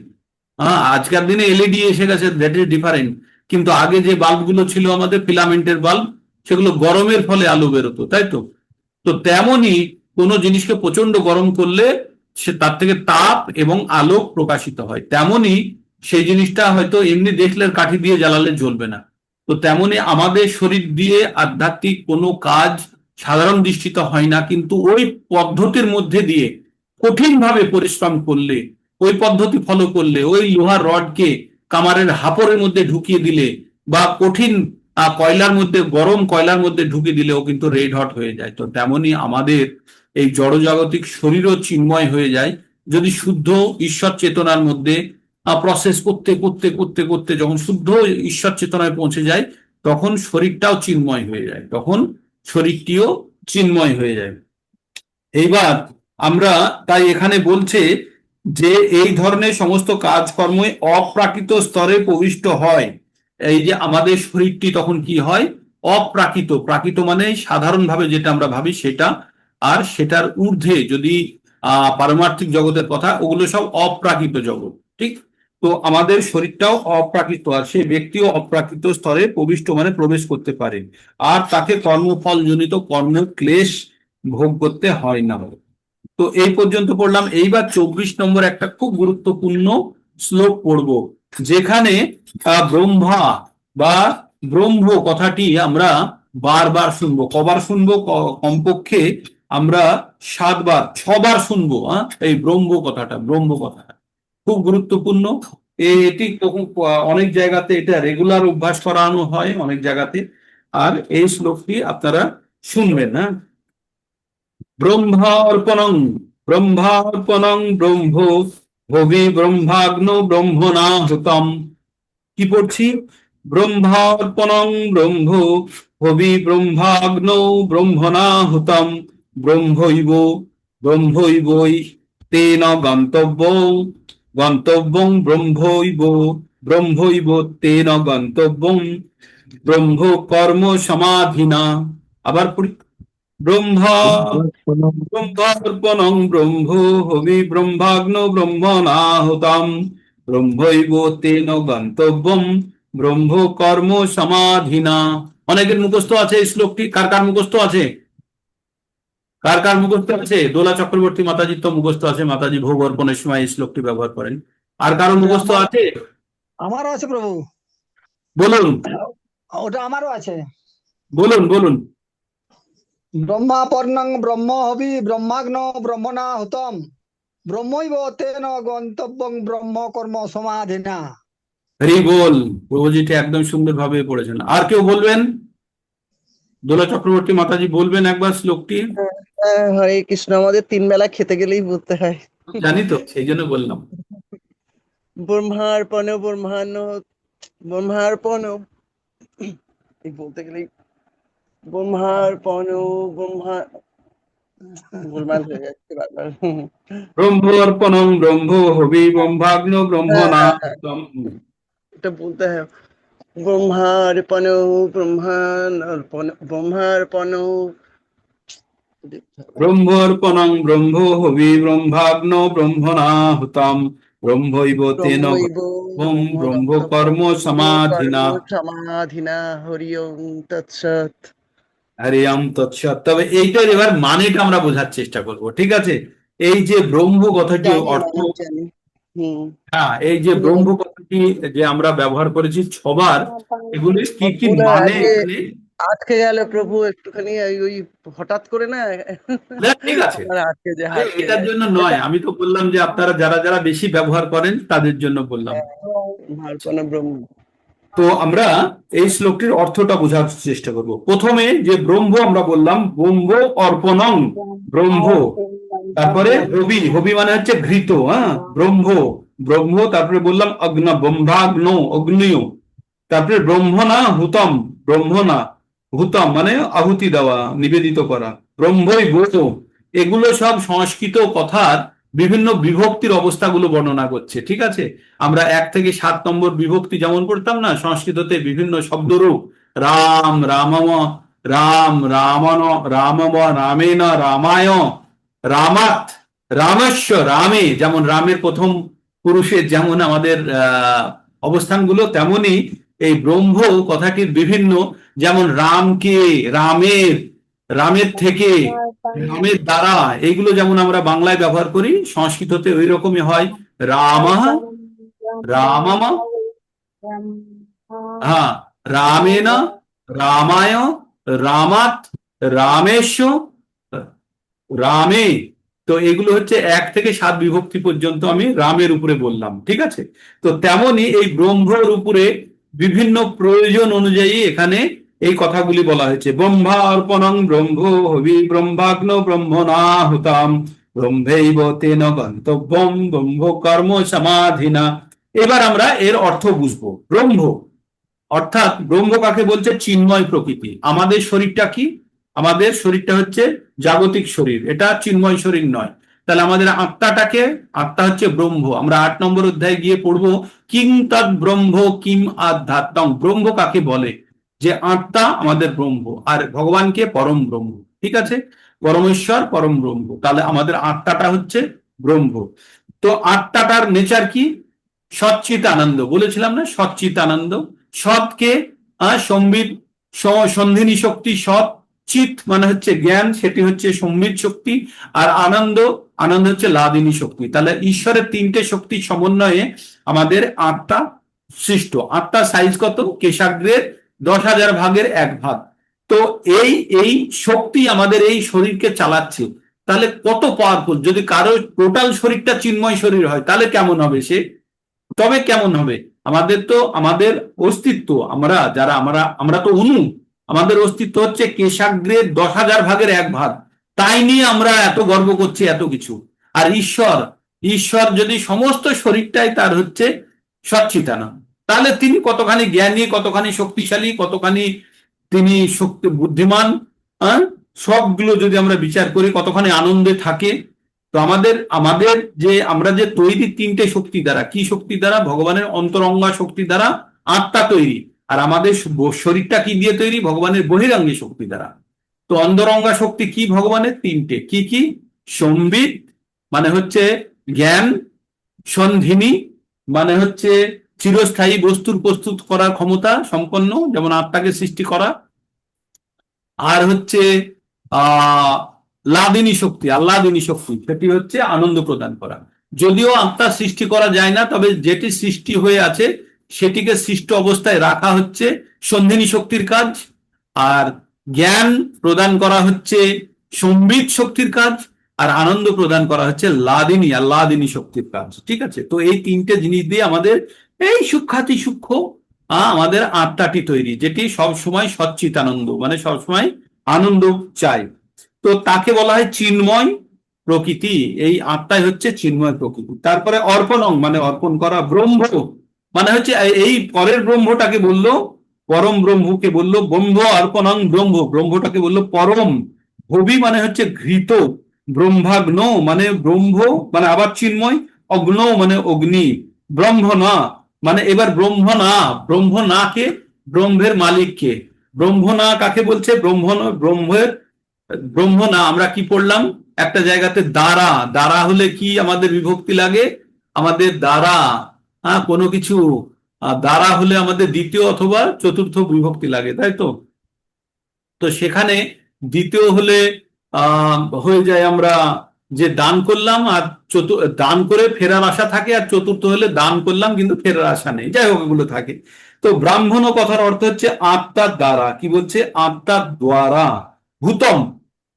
S2: আজকের দিনে এলইডি এসে গেছে, দ্যাট ইজ ডিফারেন্ট। কিন্তু আগে যে বাল্বগুলো ছিল আমাদের ফিলামেন্টের বাল্ব, সেগুলো গরমের ফলে আলো বেরোতো, তাই তো? তো তেমনই কোনো জিনিসকে প্রচন্ড গরম করলে সে তার থেকে তাপ এবং আলোক প্রকাশিত হয়। তেমনি সেই জিনিসটা হয়তো এমনি দেখলে কাঠি দিয়ে জ্বালালে জ্বলবে না। তো তেমনি আমাদের শরীর দিয়ে আধ্যাত্মিক কোনো কাজ সাধারণ দৃষ্টিতে হয় না, কিন্তু ওই পদ্ধতির মধ্যে দিয়ে কঠিনভাবে পরিশ্রম করলে, ওই পদ্ধতি ফলো করলে, ওই লোহার রডকে কামারের হাপড়ের মধ্যে ঢুকিয়ে দিলে, বা কঠিন কয়লার মধ্যে, গরম কয়লার মধ্যে ঢুকে দিলেও কিন্তু রেড হট হয়ে যায়। তো তেমনি আমাদের এই জড়জাগতিক শরীরও চিন্ময় হয়ে যায় যদি শুদ্ধ ঈশ্বর চেতনার মধ্যে প্রসেস করতে করতে করতে করতে যখন শুদ্ধ ঈশ্বর চেতনায় পৌঁছে যায়, তখন শরীরটাও চিন্ময় হয়ে যায়, তখন শরীরটিও চিন্ময় হয়ে যায়। এইবার আমরা তাই এখানে বলছে যে এই ধরনের সমস্ত কাজকর্মে অপ্রাকৃত স্তরে প্রবিষ্ট হয়। এই যে আমাদের শরীরটি তখন কি হয়, অপ্রাকৃত, প্রাকৃত মানে সাধারণভাবে যেটা আমরা ভাবি সেটা, আর সেটার ঊর্ধ্বে যদি পারমার্থিক জগতের কথা, ওগুলো সব অপ্রাকৃত জগৎ, ঠিক? তো আমাদের শরীরটাও অপ্রাকৃত, আর সেই ব্যক্তিও অপ্রাকৃত স্তরে প্রবিষ্ট মানে প্রবেশ করতে পারে, আর তাকে কর্মফল জনিত কর্ম ক্লেশ ভোগ করতে হয় না। তো এই পর্যন্ত পড়লাম। এইবার 24 নম্বর একটা খুব গুরুত্বপূর্ণ শ্লোক পড়ব, যেখানে ব্রহ্মা বা ব্রহ্ম কথাটি আমরা বারবার শুনবো। কবার শুনবো? কমপক্ষে আমরা 7বার 6বার শুনবো। এই ব্রহ্ম কথাটা, ব্রহ্ম কথাটা খুব গুরুত্বপূর্ণ। এটি অনেক জায়গাতে এটা রেগুলার অভ্যাস করানো হয় অনেক জায়গাতে। আর এই শ্লোকটি আপনারা শুনবেন। ব্রহ্মার্পণং ব্রহ্মার্পণং ব্রহ্ম ভবি ব্রহ্মাগ্নো ব্রহ্মণাহুতম। কি পড়ছি? ব্রহ্মার্পণং ব্রহ্ম ভবি ব্রহ্মাগ্নো ব্রহ্মণাহুতম ব্রহ্মৈব ব্রহ্মৈবৈ তেন গন্তব্যং গন্তব্যং ব্রহ্মৈব ব্রহ্মৈব তেন গন্তব্যং ব্রহ্ম কর্ম সমাধিনা। আবার পড়ি। ব্রহ্মা ব্রহ্মার্পণং ব্রহ্ম হবি ব্রহ্মাগ্নো ব্রহ্মণাহুতম ব্রহ্মৈব তেন গন্তব্যম ব্রহ্ম কর্ম সমাধিনা। অনেকের মুখস্থ আছে এই শ্লোকটি। কার কার মুখস্থ আছে? কার কার মুখস্থ আছে? দোলা চক্রবর্তী মাতাজির তো মুখস্থ আছে, মাতাজি ভোগ অর্পণের সময় এই শ্লোকটি ব্যবহার করেন। আর কারো মুখস্থ আছে?
S5: আমারও আছে প্রভু,
S2: বলুন
S5: ওটা আমারও আছে।
S2: বলুন বলুন।
S5: ব্রহ্মাপর্ণং ব্রহ্ম হবি ব্রহ্মাগ্ন ব্রহ্মণাহুতম ব্রহ্মৈব তেন গন্তব্যং ব্রহ্ম কর্ম সমাধিনা।
S2: হরি বল। প্রভুজিটি একদম সুন্দরভাবে পড়েছেন। আর কেউ বলবেন? দোলা চক্রবর্তী মাতাজি বলবেন একবার শ্লোকটি।
S6: হরে কৃষ্ণ, আমাদের 3 বেলা খেতে গেলেই বলতে হয়।
S2: জানি তো, সেই জন্য বললাম।
S6: ব্রহ্মার্পণ ব্রহ্মাণ্ড ব্রহ্মার্পণ, এই বলতে গেলেই ব্রহ্মার্পণ ব্রহ্মা গোলমাল হয়ে যাচ্ছে বারবার।
S2: ব্রহ্ম অর্পণং ব্রহ্ম হবি ব্রহ্মাগ্ন ব্রহ্মণাহুতম।
S6: এটা বলতে হয়। ব্রহ্মার্পণ ব্রহ্মার্পণ ব্রহ্মার্পণ।
S2: ব্রহ্ম অর্পণং ব্রহ্ম হবি ব্রহ্মাগ্ন ব্রহ্মণাহুতম ব্রহ্মৈব তেন
S6: ব্রহ্মৈব
S2: গন্তব্যং ব্রহ্ম কর্ম সমাধিনা।
S6: সমাধিনা। হরি ওম তৎসৎ।
S2: হরি ওম তৎসৎ। তবে এইটার এবার মানেটা আমরা বোঝার চেষ্টা করব, ঠিক আছে? এই যে ব্রহ্ম কথাটি
S6: জানি
S2: অর্থ,
S6: মানে জানি।
S2: হ্যাঁ, এই যে ব্রহ্ম কথাটি যে আমরা ব্যবহার করেছি 6বার, এগুলি কি কি
S6: ভুল
S2: মানে
S6: আজকে
S2: এখানে?
S6: আটকে গেল প্রভু একটুখানি, ওই হঠাৎ করে না।
S2: না, ঠিক আছে,
S6: আমার আটকে যায়,
S2: আরে
S6: আটকে
S2: এটার
S6: যায়।
S2: জন্য নয়, আমি তো বললাম যে আপনারা যারা যারা বেশি ব্যবহার করেন তাদের জন্য বললাম।
S6: ব্রহ্মার্পণ ব্রহ্ম।
S2: তো আমরা এই শ্লোকটির অর্থটা বোঝার চেষ্টা করব। প্রথমে যে ব্রহ্ম আমরা বললাম, ব্রহ্ম অর্পণং ব্রহ্ম, তারপরে হবি, হবি মানে হচ্ছে ঘৃত, ব্রহ্ম ব্রহ্ম, তারপরে বললাম অগ্ন ব্রহ্মাগ্ন অগ্নিয়, তারপরে ব্রহ্মণা হুতম, ব্রহ্মণা হুতম মানে আহুতি দেওয়া, নিবেদিত করা, ব্রহ্মই ব্রত। এগুলো সব সংস্কৃত কথার বিভিন্ন বিভক্তির অবস্থাগুলো বর্ণনা করছে, ঠিক আছে? আমরা 1 থেকে 7 নম্বর বিভক্তি যেমন পড়তাম না সংস্কৃততে, বিভিন্ন শব্দরূপ, রাম রামম, রাম রামন, রামম রামেন, রামায়, রামাত, রামস্য, রামে, যেমন রামের প্রথম পুরুষের যেমন আমাদের অবস্থানগুলো, তেমনি এই ব্রহ্ম কথাটির বিভিন্ন, যেমন রামকে, রামের, রামের থেকে, রামের দ্বারা, এইগুলো যেমন আমরা বাংলায় ব্যবহার করি, সংস্কৃততে ওই রকমই হয়। রামঃ রামম, হ্যাঁ, রামেণ রামায়, রামাত, রামেশ, রামে। তো এগুলো হচ্ছে 1 থেকে 7 বিভক্তি পর্যন্ত আমি রামের উপরে বললাম, ঠিক আছে? তো তেমনি এই ব্রহ্মর উপরে বিভিন্ন প্রয়োজন অনুযায়ী এখানে এই কথাগুলি বলা হয়েছে। ব্রহ্মা অর্পণং ব্রহ্ম হবি ব্রহ্মাগ্ন ব্রহ্মণাহুতাম ব্রহ্মৈব তেন গন্তব্যম ব্রহ্ম কর্ম সমাধিনা। এবার আমরা এর অর্থ বুঝবো। ব্রহ্ম অর্থাৎ ব্রহ্ম কাকে বলছে? চিন্ময় প্রকৃতি। আমাদের শরীরটা কি? আমাদের শরীরটা হচ্ছে জাগতিক শরীর, এটা চিন্ময় শরীর নয়। তাহলে আমাদের আত্মাটাকে, আত্মা হচ্ছে ব্রহ্ম। আমরা 8 নম্বর অধ্যায়ে গিয়ে পড়বো কিং তৎ ব্রহ্ম কিম আধ্যাত্মং। ব্রহ্ম কাকে বলে? যে আত্মা আমাদের ব্রহ্ম, আর ভগবানকে পরম ব্রহ্ম। ঠিক আছে, পরমেশ্বর পরম ব্রহ্ম। তাহলে আমাদের আত্মাটা হচ্ছে ব্রহ্ম। তো আত্মাটার নেচার কি? সচ্চিত আনন্দ। বলেছিলাম না, সচ্চিত আনন্দ। সৎকে সম্বিত সন্ধিনী শক্তি। সৎ চিত মানে হচ্ছে জ্ঞান, সেটি হচ্ছে সম্বিত শক্তি। আর আনন্দ, আনন্দ হচ্ছে লাদিনী শক্তি। তাহলে ঈশ্বরের 3টে শক্তির সমন্বয়ে আমাদের আত্মা সৃষ্ট। আত্মার সাইজ কত? কেশাগ্রের 10,000 ভাগের 1 ভাগ। তো এই শক্তি আমাদের এই শরীরকে চালাচ্ছে। তাহলে কত পাওয়ারফুল! যদি কারো টোটাল শরীরটা চিন্ময় শরীর হয় তাহলে কেমন হবে সে? তবে কেমন হবে? আমাদের অস্তিত্ব, আমরা তো অনু। আমাদের অস্তিত্ব হচ্ছে কেশাগ্রের 10,000 ভাগের 1 ভাগ। তাই নিয়ে আমরা এত গর্ব করছি, এত কিছু। আর ঈশ্বর যদি সমস্ত শরীরটাই তার হচ্ছে সচ্চিতানন্দ, তাহলে তিনি কতখানি জ্ঞানী, কতখানি শক্তিশালী, কতখানি তিনি বুদ্ধিমান, সবগুলো যদি আমরা বিচার করি, কতখানি আনন্দে থাকে। তো আমাদের যে আমরা যে তৈরি 3টে শক্তি দ্বারা, কি শক্তি দ্বারা? ভগবানের অন্তরঙ্গা শক্তি দ্বারা আত্মা তৈরি। আর আমাদের শরীরটা কি দিয়ে তৈরি? ভগবানের বহিরাঙ্গী শক্তি দ্বারা। তো অন্তরঙ্গা শক্তি কি ভগবানের? 3টে। কি কি? সম্বিত মানে হচ্ছে জ্ঞান, সন্ধিনী মানে হচ্ছে চিরস্থায়ী বস্তুর প্রস্তুত করার ক্ষমতা সম্পন্ন, যেমন আত্মাকে সৃষ্টি করা। আর হচ্ছে লাদিনী শক্তি, আহ্লাদিনী শক্তি, সেটি হচ্ছে আনন্দ প্রদান করা। যদিও আত্মা সৃষ্টি করা যায় না, তবে যেটি সৃষ্টি হয়ে আছে সেটিকে সৃষ্ট অবস্থায় রাখা হচ্ছে সন্ধিনী শক্তির কাজ। আর জ্ঞান প্রদান করা হচ্ছে সম্বিত শক্তির কাজ। আর আনন্দ প্রদান করা হচ্ছে লাদিনী, আহ্লাদিনী শক্তির কাজ। ঠিক আছে, তো এই 3টে জিনিস দিয়ে আমাদের এই সূক্ষ্মাতি সূক্ষ্ম আমাদের আত্মাটি তৈরি, যেটি সব সময় সচ্চিত আনন্দ, মানে সবসময় আনন্দ চাই। তো তাকে বলা হয় চিন্ময় প্রকৃতি। এই আত্মাই হচ্ছে চিন্ময় প্রকৃতি। তারপরে অর্পণং মানে অর্পণ করা। ব্রহ্ম মানে হচ্ছে এই পরের ব্রহ্মটাকে বললো পরম ব্রহ্মকে বললো ব্রহ্ম অর্পণং ব্রহ্ম। ব্রহ্মটাকে বললো পরম। ভবি মানে হচ্ছে ঘৃত। ব্রহ্মাগ্ন মানে ব্রহ্ম মানে আবার চিন্ময়। অগ্ন মানে অগ্নি। ব্রহ্ম না মানে এবার ব্রহ্ম না কে? ব্রহ্মের মালিক কে? ব্রহ্ম না কাকে বলছে? ব্রহ্ম না আমরা কি পড়লাম একটা জায়গাতে? দ্বারা হলে কি আমাদের বিভক্তি লাগে? আমাদের দ্বারা, কোনো কিছু দ্বারা হলে আমাদের দ্বিতীয় অথবা চতুর্থ বিভক্তি লাগে, তাই তো? তো সেখানে দ্বিতীয় হলে হয়ে যায় আমরা যে দান করলাম, আর দান করে ফেরার আশা থাকে। আর চতুর্থ হলে দান করলাম কিন্তু ফেরার আশা নেই, যাই হোক এগুলো থাকে। তো ব্রাহ্মণ কথার অর্থ হচ্ছে আত্মার দ্বারা। কি বলছে? আত্মার দ্বারা। ভূতম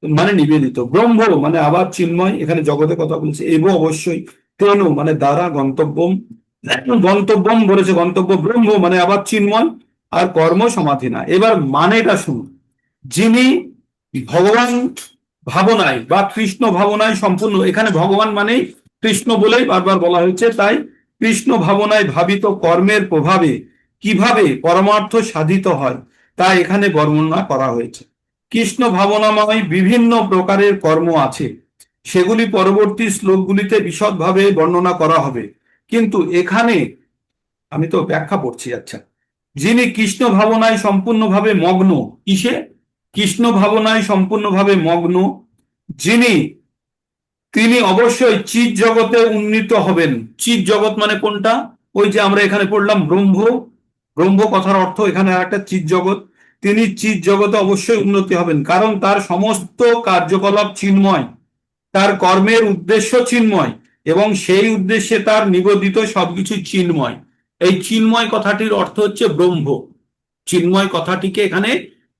S2: মানে নিবেদিত। ব্রহ্ম মানে আবার চিন্ময়, এখানে জগতের কথা বলছে। এব অবশ্যই। তেন মানে দ্বারা। গন্তব্যম বলেছে, গন্তব্য। ব্রহ্ম মানে আবার চিন্ময়। আর কর্ম সমাধি না। এবার মানেটা শুনুন। যিনি ভগবান ভাবনায় বা কৃষ্ণ ভাবনায় সম্পূর্ণ, এখানে ভগবান মানে কৃষ্ণ বলেই বারবার বলা হয়েছে, তাই কৃষ্ণ ভাবনায় ভাবিত কর্মের প্রভাবে কিভাবে পরমার্থ সাধিত হয় তা এখানে বর্ণনা করা হয়েছে। কৃষ্ণ ভাবনাময় বিভিন্ন প্রকারের কর্ম আছে, সেগুলি পরবর্তী শ্লোকগুলিতে বিশদভাবে বর্ণনা করা হবে। কিন্তু এখানে আমি তো ব্যাখ্যা পড়ছি। আচ্ছা, যিনি কৃষ্ণ ভাবনায় সম্পূর্ণভাবে মগ্ন। কিসে? কৃষ্ণ ভাবনায় সম্পূর্ণভাবে মগ্ন তিনি অবশ্যই চিৎ জগতে উন্নীত হবেন। চিৎ জগৎ মানে কোনটা? ওই যে আমরা এখানে পড়লাম ব্রহ্ম কথার অর্থ এখানে আর একটা চিৎ জগৎ। তিনি চিৎ জগতে অবশ্যই উন্নতি হবেন, কারণ তার সমস্ত কার্যকলাপ চিন্ময়, তার কর্মের উদ্দেশ্য চিন্ময়, এবং সেই উদ্দেশ্যে তার নিবেদিত সবকিছু চিন্ময়। এই চিন্ময় কথাটির অর্থ হচ্ছে ব্রহ্ম। চিন্ময় কথাটিকে এখানে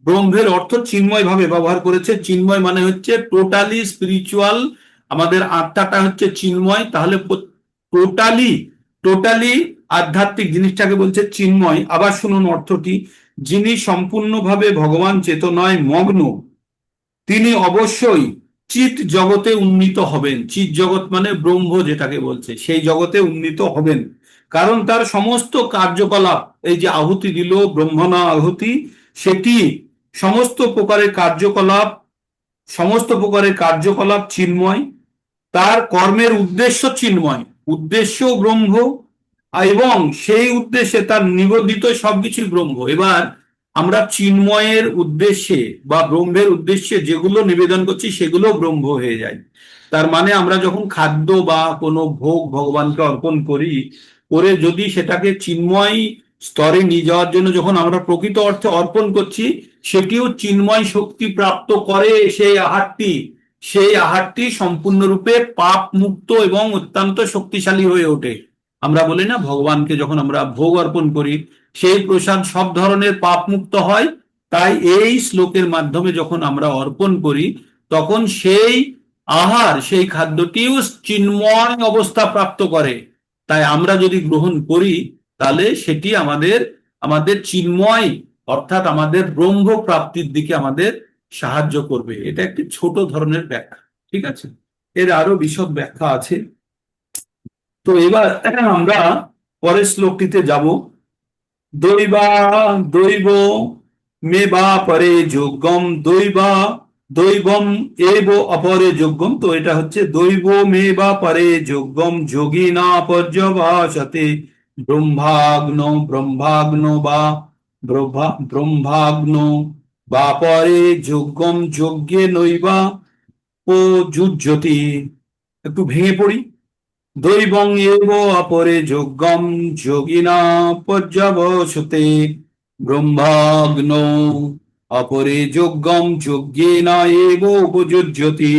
S2: ব্রহ্মের অর্থ চিন্ময় ভাবে ব্যবহার করেছে। চিন্ময় মানে হচ্ছে টোটালি স্পিরিচুয়াল। আমাদের আত্মাটা হচ্ছে চিন্ময়। তাহলে টোটালি আধ্যাত্মিক জিনিসটাকে বলছে চিন্ময়। আবার শুনুন অর্থটি, যিনি সম্পূর্ণভাবে ভগবান চেতনায় মগ্ন তিনি অবশ্যই চিৎ জগতে উন্নীত হবেন। চিৎ জগৎ মানে ব্রহ্ম যেটাকে বলছে, সেই জগতে উন্নীত হবেন। কারণ তার সমস্ত কার্যকলাপ, এই যে আহুতি দিল ব্রহ্মণা আহুতি, সেটি সমস্ত প্রকারের কার্যকলাপ চিন্ময়, তার কর্মের উদ্দেশ্য চিন্ময়, উদ্দেশ্য ব্রহ্ম, এবং সেই উদ্দেশ্যে তার নিবেদিত সবকিছু ব্রহ্ম। এবার আমরা চিন্ময়ের উদ্দেশ্যে বা ব্রহ্মের উদ্দেশ্যে যেগুলো নিবেদন করছি সেগুলো ব্রহ্ম হয়ে যায়। তার মানে আমরা যখন খাদ্য বা কোনো ভোগ ভগবানকে অর্পণ করি, করে যদি সেটাকে চিন্ময় স্তরে নিয়ে যাওয়ার জন্য যখন আমরা প্রকৃত অর্থে অর্পণ করছি, সেটিও চিন্ময় শক্তি প্রাপ্ত করে। সেই আহারটি সম্পূর্ণরূপে পাপ মুক্ত এবং অত্যন্ত শক্তিশালী হয়ে ওঠে। আমরা বলি না, ভগবানকে যখন আমরা ভোগ অর্পণ করি সেই প্রসাদ সব ধরনের পাপ মুক্ত হয়। তাই এই শ্লোকের মাধ্যমে যখন আমরা অর্পণ করি তখন সেই আহার, সেই খাদ্যটিও চিন্ময় অবস্থা প্রাপ্ত করে। তাই আমরা যদি গ্রহণ করি তাহলে সেটি আমাদের চিন্ময় অর্থাৎ আমাদের ব্রহ্ম প্রাপ্তির দিকে আমাদের সাহায্য করবে। এটা একটি ছোট ধরনের ব্যাখ্যা, ঠিক আছে? এর আরো বিশদ ব্যাখ্যা আছে। তো এবার আমরা পরের শ্লোকটিতে যাব। দৈবা দৈব মে বা পরে যোগ্যম দৈবম এব অপরে যোগ্যম। তো এটা হচ্ছে দৈব মে বা পরে যোগ্যম যোগী না পর্যবাসতে ব্রহ্মাগ্ন বা পরে যোগ্যম যজ্ঞে নৈবা ও যুজ্যতি। একটু ভেঙে পড়ি। দৈবং এব অপরে যোগ্যম যোগিনা পর্যবসতে ব্রহ্মাগ্ন অপরে যোগ্যম যজ্ঞেনা এব উপযুজ্যতি।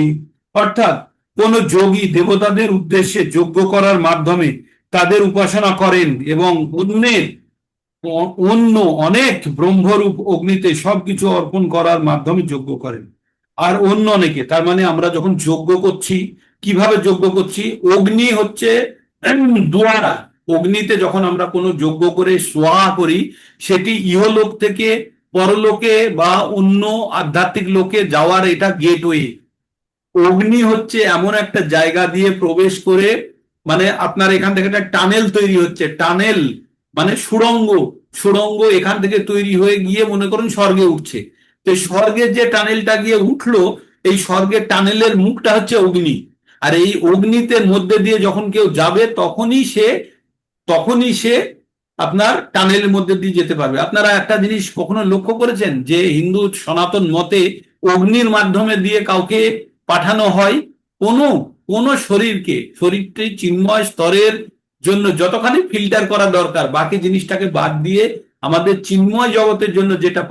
S2: অর্থাৎ কোন যোগী দেবতাদের উদ্দেশ্যে যজ্ঞ করার মাধ্যমে তাদের উপাসনা করেন এবং অন্য অনেক ব্রহ্মরূপ অগ্নিতে সবকিছু অর্পণ করার মাধ্যমে যজ্ঞ করেন। আর অন্য অনেকে, তার মানে আমরা যখন যজ্ঞ করছি, কিভাবে যজ্ঞ করছি? অগ্নি হচ্ছে দুয়ারা। অগ্নিতে যখন আমরা কোনো যজ্ঞ করে সোয়া করি, সেটি ইহলোক থেকে পরলোকে বা অন্য আধ্যাত্মিক লোকে যাওয়ার এটা গেটওয়ে। অগ্নি হচ্ছে এমন একটা জায়গা দিয়ে প্রবেশ করে, মানে আপনার এখান থেকে একটা টানেল তৈরি হচ্ছে। টানেল মানে সুড়ঙ্গ এখান থেকে তৈরি হয়ে গিয়ে মনে করুন স্বর্গে উঠছে। তো স্বর্গের যে টানেলটা গিয়ে উঠলো, এই স্বর্গের টানেলের মুখটা হচ্ছে অগ্নি। আর এই অগ্নিতে মধ্যে দিয়ে যখন কেউ যাবে তখনই সে আপনার টানেলের মধ্যে দিয়ে যেতে পারবে। আপনারা একটা জিনিস কখনো লক্ষ্য করেছেন যে হিন্দু সনাতন মতে অগ্নির মাধ্যমে দিয়ে কাউকে পাঠানো হয়? কোন শরীরটি চিন্ময় স্তরের জন্য যতখানি ফিল্টার করা দরকার, বাকি জিনিসটাকে বাদ দিয়ে আমাদের চিন্ময় জগতের জন্য যেটা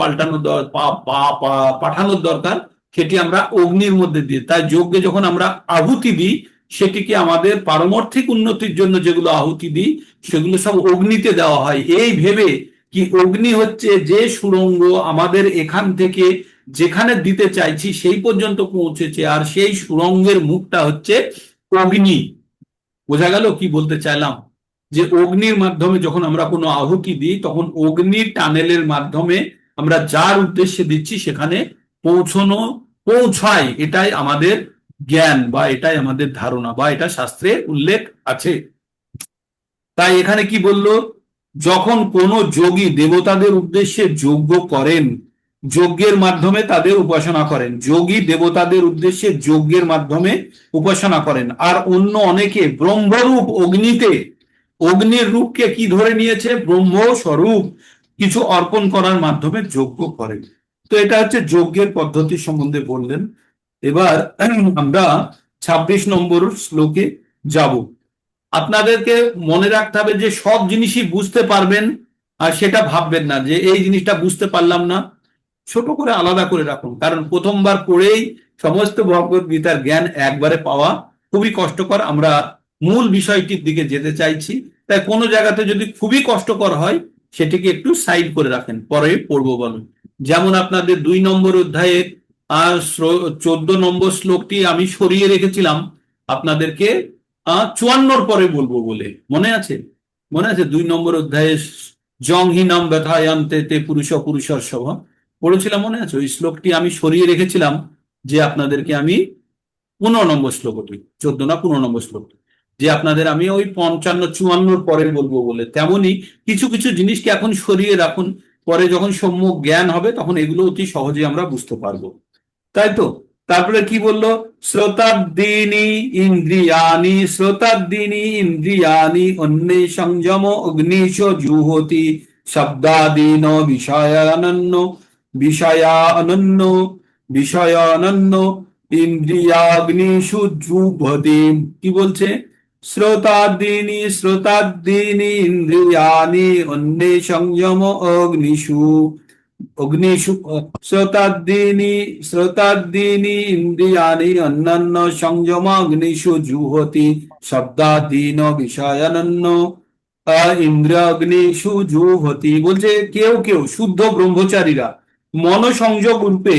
S2: পাঠানোর দরকার সেটি আমরা অগ্নির মধ্যে দিই। তাই যজ্ঞে যখন আমরা আহুতি দিই, সেটিকে আমাদের পারমার্থিক উন্নতির জন্য যেগুলো আহুতি দিই সেগুলো সব অগ্নিতে দেওয়া হয়, এই ভেবে কি অগ্নি হচ্ছে যে সুড়ঙ্গ আমাদের এখান থেকে যেখানে দিতে চাইছি সেই পর্যন্ত পৌঁছেছে, আর সেই সুড়ঙ্গের মুখটা হচ্ছে অগ্নি। বোঝা গেল কি বলতে চাইলাম? যে অগ্নির মাধ্যমে যখন আমরা কোনো আহুতি দিই তখন অগ্নির টানেলের মাধ্যমে আমরা যার উদ্দেশ্যে দিচ্ছি সেখানে পৌঁছায়। এটাই আমাদের জ্ঞান বা এটাই আমাদের ধারণা বা এটা শাস্ত্রে উল্লেখ আছে। তাই এখানে কি বললো? যখন কোনো যোগী দেবতাদের উদ্দেশ্যে যজ্ঞ করেন, যজ্ঞের মাধ্যমে তাদের উপাসনা করেন, যোগী দেবতাদের উদ্দেশ্যে যজ্ঞের মাধ্যমে উপাসনা করেন, আর অন্য অনেকে ব্রহ্মরূপ অগ্নির রূপকে কি ধরে নিয়েছে? ব্রহ্ম স্বরূপ কিছু অর্পণ করার মাধ্যমে যজ্ঞ করেন। তো এটা হচ্ছে যজ্ঞের পদ্ধতি সম্বন্ধে বললেন। এবার আমরা ২৬ নম্বর শ্লোকে যাব। আপনাদেরকে মনে রাখতে হবে যে সব জিনিসই বুঝতে পারবেন, আর সেটা ভাববেন না যে এই জিনিসটা বুঝতে পারলাম না। ছোট করে আলাদা করে রাখুন, কারণ প্রথমবার পড়েই সমস্ত ভগবত গীতার জ্ঞান একবারে পাওয়া খুবই কষ্টকর। আমরা মূল বিষয়টির দিকে যেতে চাইছি, তাই কোনো জায়গাতে যদি খুবই কষ্টকর হয় সেটিকে একটু সাইড করে রাখেন, পরে পড়বো বলুন। যেমন আপনাদের ২ নম্বর অধ্যায়ের ১৪ নম্বর শ্লোকটি আমি সরিয়ে রেখেছিলাম আপনাদেরকে ৫৪ পরে বলবো বলে, মনে আছে? মনে আছে 2 নম্বর অধ্যায়ে জং হিনাম ব্যথায়ান্তে তে পুরুষ পুরুষর সভা পড়েছিলাম, মনে আছে? ওই শ্লোকটি আমি সরিয়ে রেখেছিলাম যে আপনাদেরকে আমি 15 নম্বর শ্লোকটি, 14 না 15 নম্বর শ্লোকটি, যে আপনাদের আমি ওই 55-54 পরে বলবো বলে। তেমনি কিছু কিছু জিনিসকে এখন সরিয়ে রাখুন, পরে যখন সম্যক জ্ঞান হবে তখন এগুলো অতি সহজে আমরা বুঝতে পারবো, তাই তো? তারপরে কি বললো? শ্রোতাদ্দীনি ইন্দ্রিয়ানি অন্যে সংযম অগ্নিশ জুহতি শব্দাদীন বিষয়ানন্য বিষয়ানন্য ইন্দ্রিয়াগ্নিষু জুহতি। কি বলছে? শ্রোতাদ্দীনি ইন্দ্রিয়ানি অন্যে সংযম অগ্নিষু শ্রোতাদ্দীনি ইন্দ্রিয়ানি অন্যান্য সংযম অগ্নিষু জুহতি শব্দাদীন বিষয়ানন্য ইন্দ্রিয়াগ্নিষু জুহতি। বলছে কেউ কেউ শুদ্ধ ব্রহ্মচারীরা মনোসংযোগ রূপে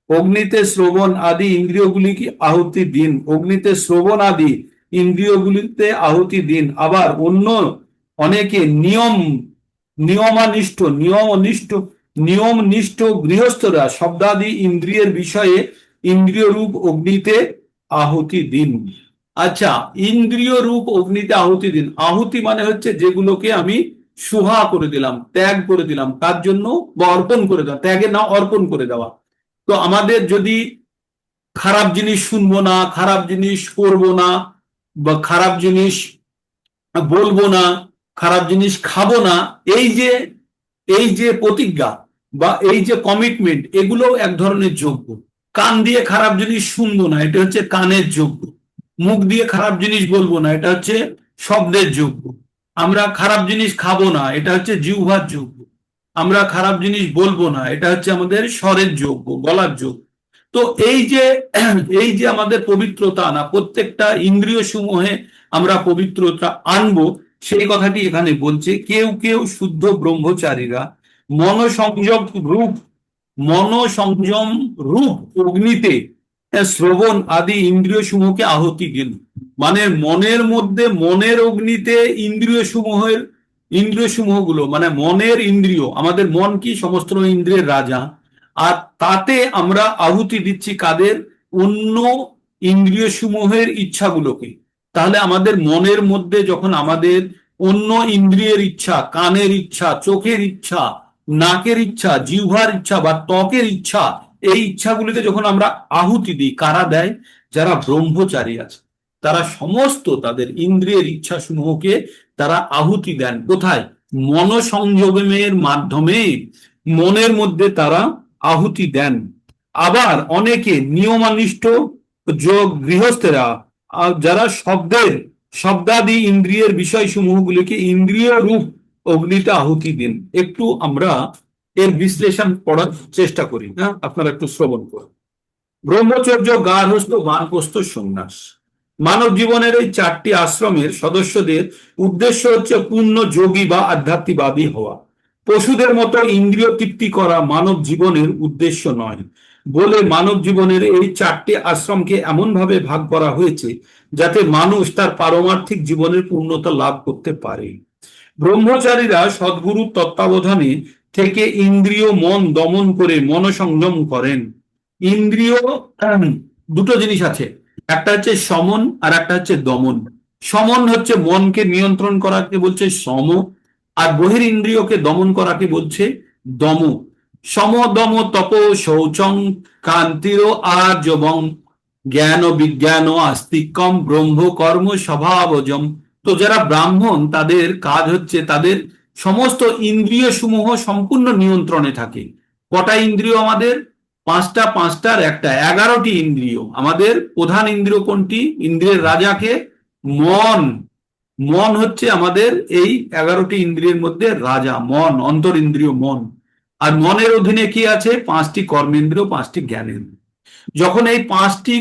S2: অগ্নিতে শ্রবণ আদি ইন্দ্রিয়গুলিকে আহুতি দিন, অগ্নিতে শ্রবণ আদি ইন্দ্রিয়গুলিতে আহুতি দিন। আবার অনেকে নিয়মনিষ্ঠ গৃহস্থরা শব্দাদি ইন্দ্রিয়ের বিষয়ে ইন্দ্রিয় রূপ অগ্নিতে আহুতি দিন। আচ্ছা, ইন্দ্রিয় রূপ অগ্নিতে আহুতি দিন। আহুতি মানে হচ্ছে যেগুলোকে আমি সুহা করে দিলাম, ত্যাগ করে দিলাম, তার জন্য বা অর্পণ করে দেওয়া, ত্যাগে না অর্পণ করে দেওয়া। তো আমাদের যদি খারাপ জিনিস শুনবো না, খারাপ জিনিস করবো না, বা খারাপ জিনিস বলবো না, খারাপ জিনিস খাবো না, এই যে প্রতিজ্ঞা বা এই যে কমিটমেন্ট, এগুলো এক ধরনের যজ্ঞ। কান দিয়ে খারাপ জিনিস শুনবো না, এটা হচ্ছে কানের যজ্ঞ। মুখ দিয়ে খারাপ জিনিস বলবো না, এটা হচ্ছে শব্দের যজ্ঞ। আমরা খারাপ জিনিস খাবো না, এটা হচ্ছে জিহ্বার যজ্ঞ। আমরা খারাপ জিনিস বলবো না, এটা হচ্ছে আমাদের স্বরের যজ্ঞ, গলার যজ্ঞ। তো এই যে আমাদের পবিত্রতা আনা, প্রত্যেকটা ইন্দ্রিয় সমূহে আমরা পবিত্রতা আনবো, সেই কথাটি এখানে বলছে। কেউ কেউ শুদ্ধ ব্রহ্মচারীরা মনোসংযম রূপ অগ্নিতে শ্রবণ আদি ইন্দ্রিয় সমূহকে আহুতি দিন। মানে মনের মধ্যে, মনের অগ্নিতে ইন্দ্রিয় সমূহগুলো, মানে মনের ইন্দ্রিয়, আমাদের মন কি সমস্ত ইন্দ্রিয়ের রাজা, আর তাতে আমরা আহুতি দিচ্ছি কাদের? অন্য ইন্দ্রিয় সমূহের ইচ্ছাগুলোকে। তাহলে আমাদের মনের মধ্যে যখন আমাদের অন্য ইন্দ্রিয়ের ইচ্ছা, কানের ইচ্ছা, চোখের ইচ্ছা, নাকের ইচ্ছা, জিহ্বার ইচ্ছা বা ত্বকের ইচ্ছা, এই ইচ্ছাগুলিতে যখন আমরা আহুতি দিই, কারা দেয়? যারা ব্রহ্মচারী আছে, তারা সমস্ত তাদের ইন্দ্রিয়ের ইচ্ছা সমূহকে তারা আহুতি দেন। কোথায়? মনোসংযমের মাধ্যমে মনের মধ্যে তারা আহুতি দেন। আবার অনেকে নিয়মানিষ্ঠ গৃহস্থেরা যারা শব্দাদি ইন্দ্রিয়ের বিষয় সমূহগুলিকে ইন্দ্রিয় রূপ অগ্নিতে আহুতি দিন। একটু আমরা এর বিশ্লেষণ পড়ার চেষ্টা করি, হ্যাঁ? আপনারা একটু শ্রবণ করুন। ব্রহ্মচর্য, গার্হস্থ্য, বানপ্রস্থ, সন্ন্যাস। মানব জীবনের এই 4টি আশ্রমের সদস্যদের উদ্দেশ্য হচ্ছে পূর্ণ যোগী বা আধ্যাত্মিকবাদী হওয়া। পশুদের মতো ইন্দ্রিয় তৃপ্তি করা মানব জীবনের উদ্দেশ্য নয় বলে মানব জীবনের এই 4টি আশ্রমকে এমন ভাবে ভাগ করা হয়েছে যাতে মানুষ তার পারমার্থিক জীবনের পূর্ণতা লাভ করতে পারে। ব্রহ্মচারীরা সদ্গুরুর তত্ত্বাবধানে থেকে ইন্দ্রিয় মন দমন করে মনোসংযম করেন। ইন্দ্রিয় দুটো জিনিস আছে, একটা হচ্ছে সমন আর একটা হচ্ছে দমন। সমন হচ্ছে মনকে নিয়ন্ত্রণ করাকে বলছে সম, আর বহির ইন্দ্রিয়কে দমন করাকে বলছে দম। সম দম তপ শৌচং কান্তির আর্যবং জ্ঞান বিজ্ঞান আস্তিক্যম ব্রহ্ম কর্ম স্বভাবজম। তো যারা ব্রাহ্মণ, তাদের কাজ হচ্ছে তাদের সমস্ত ইন্দ্রিয় সমূহ সম্পূর্ণ নিয়ন্ত্রণে থাকে। কটা ইন্দ্রিয় আমাদের? 5টা, 5টার একটা 11টি ইন্দ্রিয়। আমাদের প্রধান ইন্দ্রিয় কোনটি? ইন্দ্রিয়ের রাজাকে মন হচ্ছে আমাদের এই 11টি ইন্দ্রিয়ের মধ্যে রাজা, মন, অন্তর ইন্দ্রিয় মন। আর মনের অধীনে কি আছে? 5টি কর্মেন্দ্রিয়, 5টি জ্ঞানেন্দ্রিয়। যখন এই 5টি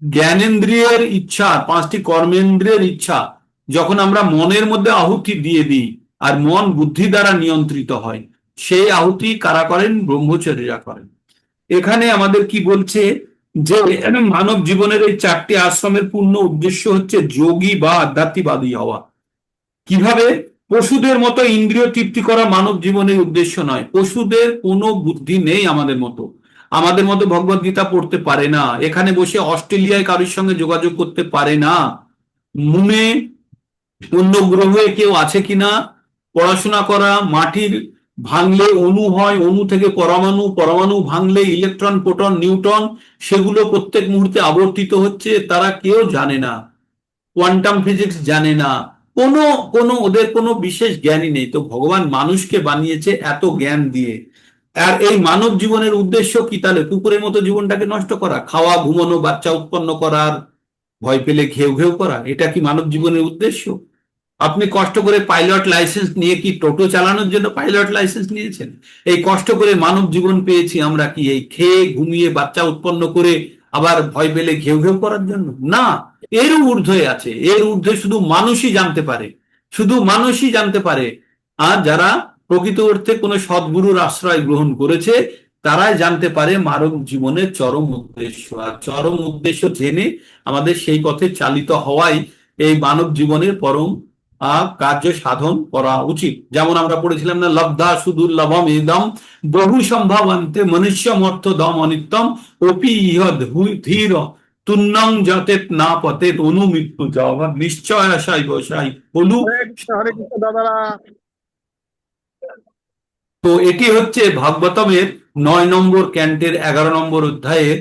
S2: জ্ঞানেন্দ্রিয়ের ইচ্ছা, 5টি কর্মেন্দ্রিয়ের ইচ্ছা যখন আমরা মনের মধ্যে আহুতি দিয়ে দিই, আর মন বুদ্ধি দ্বারা নিয়ন্ত্রিত হয়, সেই আহুতি কারা করেন? ব্রহ্মচারীরা করেন। এখানে আমাদের কি বলছে? যে মানব জীবনের এই 4টি আশ্রমের পূর্ণ উদ্দেশ্য হচ্ছে যোগী বা আধ্যাত্মিকবাদী হওয়া। কিভাবে? পশুদের মতো ইন্দ্রিয় তৃপ্তি করা মানব জীবনের উদ্দেশ্য নয়। পশুদের কোনো বুদ্ধি নেই আমাদের মতো, আমাদের মতো ভগবদ গীতা পড়তে পারে না, এখানে বসে অস্ট্রেলিয়ায় কারোর সঙ্গে যোগাযোগ করতে পারে না, মুনে অন্য গ্রহে কেউ আছে কিনা পড়াশোনা করা, মাটির ভাঙলে অণু হয়, অণু থেকে পরমাণু, পরমাণু ভাঙলে ইলেকট্রন, প্রোটন, নিউট্রন, সেগুলো প্রত্যেক মুহূর্তে আবর্তিত হচ্ছে, তারা কেউ জানে না। কোয়ান্টাম ফিজিক্স জানে না, কোনো কোনো ওদের কোনো বিশেষ জ্ঞানই নেই। তো ভগবান মানুষকে বানিয়েছে এত জ্ঞান দিয়ে। আর এই মানব জীবনের উদ্দেশ্য কি তাহলে? কুকুরের মতো জীবনটাকে নষ্ট করা, খাওয়া, ঘুমানো, বাচ্চা উৎপন্ন করার, ভয় পেলে ঘেউ ঘেউ করা, এটা কি মানব জীবনের উদ্দেশ্য? আপনি কষ্ট করে পাইলট লাইসেন্স নিয়ে কি টোটো চালানোর জন্য পাইলট লাইসেন্স নিয়েছেন? এই কষ্ট করে মানব জীবন পেয়েছি আমরা কি এই খেয়ে ঘুমিয়ে বাচ্চা উৎপন্ন করে আবার ভয় পেলে ঘেউ ঘেউ করার জন্য? না, এর ঊর্ধ্বে আছে, এর ঊর্ধ্বে শুধু মানুষই জানতে পারে, শুধু মানুষই জানতে পারে। আর যারা প্রকৃত অর্থে কোনো সদ্গুরুর আশ্রয় গ্রহণ করেছে তারাই জানতে পারে মানব জীবনের চরম উদ্দেশ্য। আর চরম উদ্দেশ্য জেনে আমাদের সেই পথে চালিত হওয়াই এই মানব জীবনের পরম কার্য সাধন করা উচিত। যেমন আমরা পড়েছিলাম না, লব্ধা সুদুর্লভম ইদম বহু সম্ভাবন্তে মনুষ্যমর্থ দম অনিত্যম অপি ইহ ধীর তুন্নং যতেত না পতেত অনুমৃত্যু যাওয়া নিশ্চয় আশাই বসাই বলু।
S5: হরে কৃষ্ণ দাদারা।
S2: তো এটি হচ্ছে ভাগবতমের 9 নম্বর ক্যান্টের 11 নম্বর অধ্যায়ের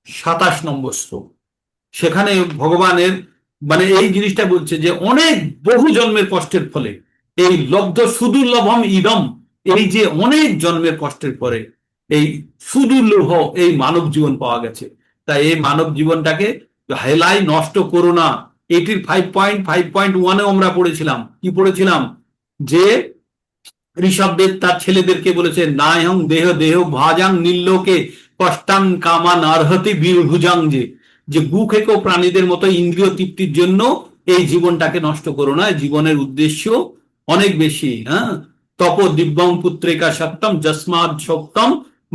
S2: 27 নম্বর শ্লোক। সেখানে ভগবানের মানে এই জিনিসটা বলছে যে অনেক বহু জন্মের কষ্টের ফলে এই লব্ধ সুদুর্লভম ইদম, এই যে অনেক জন্মের কষ্টের পরে এই সুদুর্লভ এই মানব জীবন পাওয়া গেছে। তাই এই মানব জীবনটাকে হেলাই নষ্ট করো না। এটির 5.5.1 আমরা পড়েছিলাম, কি পড়েছিলাম? যে ঋষভদেব তার ছেলেদেরকে বলেছে, নায়ং দেহ দেহ ভাজাং নীল্লোকে কষ্টান কামান আরহতি বীরভুজাং, যে গু খেকো প্রাণীদের মতো ইন্দ্রিয় তৃপ্তির জন্য এই জীবনটাকে নষ্ট করো না। জীবনের উদ্দেশ্য অনেক বেশি। হ্যাঁ, তপ দিব্যং পুত্রিকা সত্যম যস্মাৎ সত্যম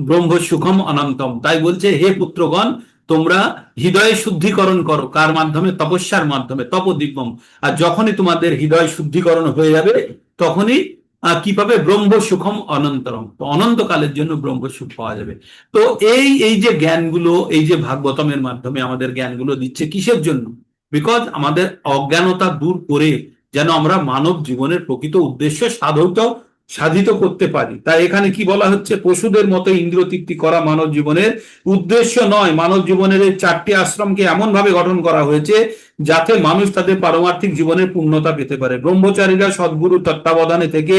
S2: ব্রহ্ম সুখম অনন্তম। তাই বলছে, হে পুত্রগণ, তোমরা হৃদয় শুদ্ধিকরণ করো। কার মাধ্যমে? তপস্যার মাধ্যমে, তপ দিব্যম। আর যখনই তোমাদের হৃদয় শুদ্ধিকরণ হয়ে যাবে তখনই কি পাবে? ব্রহ্ম সুখম অনন্তরম, অনন্তকালের জন্য ব্রহ্ম সুখ পাওয়া যাবে। তো এই যে জ্ঞানগুলো, এই যে ভাগবতমের মাধ্যমে আমাদের জ্ঞানগুলো দিচ্ছে, কিসের জন্য? বিকজ আমাদের অজ্ঞানতা দূর করে যেন আমরা মানব জীবনের প্রকৃত উদ্দেশ্য সাধিত করতে পারি। তাই এখানে কি বলা হচ্ছে? পশুদের মতো ইন্দ্রিয় তৃপ্তি করা মানব জীবনের উদ্দেশ্য নয়। মানব জীবনের এই 4টি আশ্রমকে এমন ভাবে গঠন করা হয়েছে যাতে মানুষ তাদের পারমার্থিক জীবনের পূর্ণতা পেতে পারে। ব্রহ্মচারীরা সদ্গুরু তত্ত্বাবধানে থেকে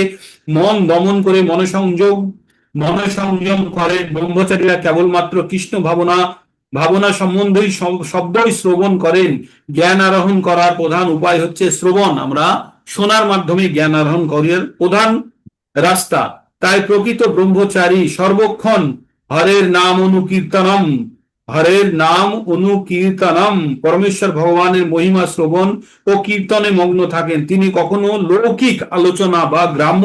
S2: মন দমন করে মনসংযম করে। ব্রহ্মচারীরা কেবলমাত্র কৃষ্ণ ভাবনা সম্বন্ধেই শব্দই শ্রবণ করেন। জ্ঞান আরোহণ করার প্রধান উপায় হচ্ছে শ্রবণ। আমরা শোনার মাধ্যমে জ্ঞান আরোহণ করার প্রধান রাস্তা। তাই প্রকৃত ব্রহ্মচারী সর্বক্ষণ হরের নাম অনুকীর্তনম, হরের নাম অনুকীর্তনম, পরমেশ্বর ভগবানের মহিমা শ্রবণ ও কীর্তনে মগ্ন থাকেন। তিনি কখনো লৌকিক আলোচনা বা গ্রাম্য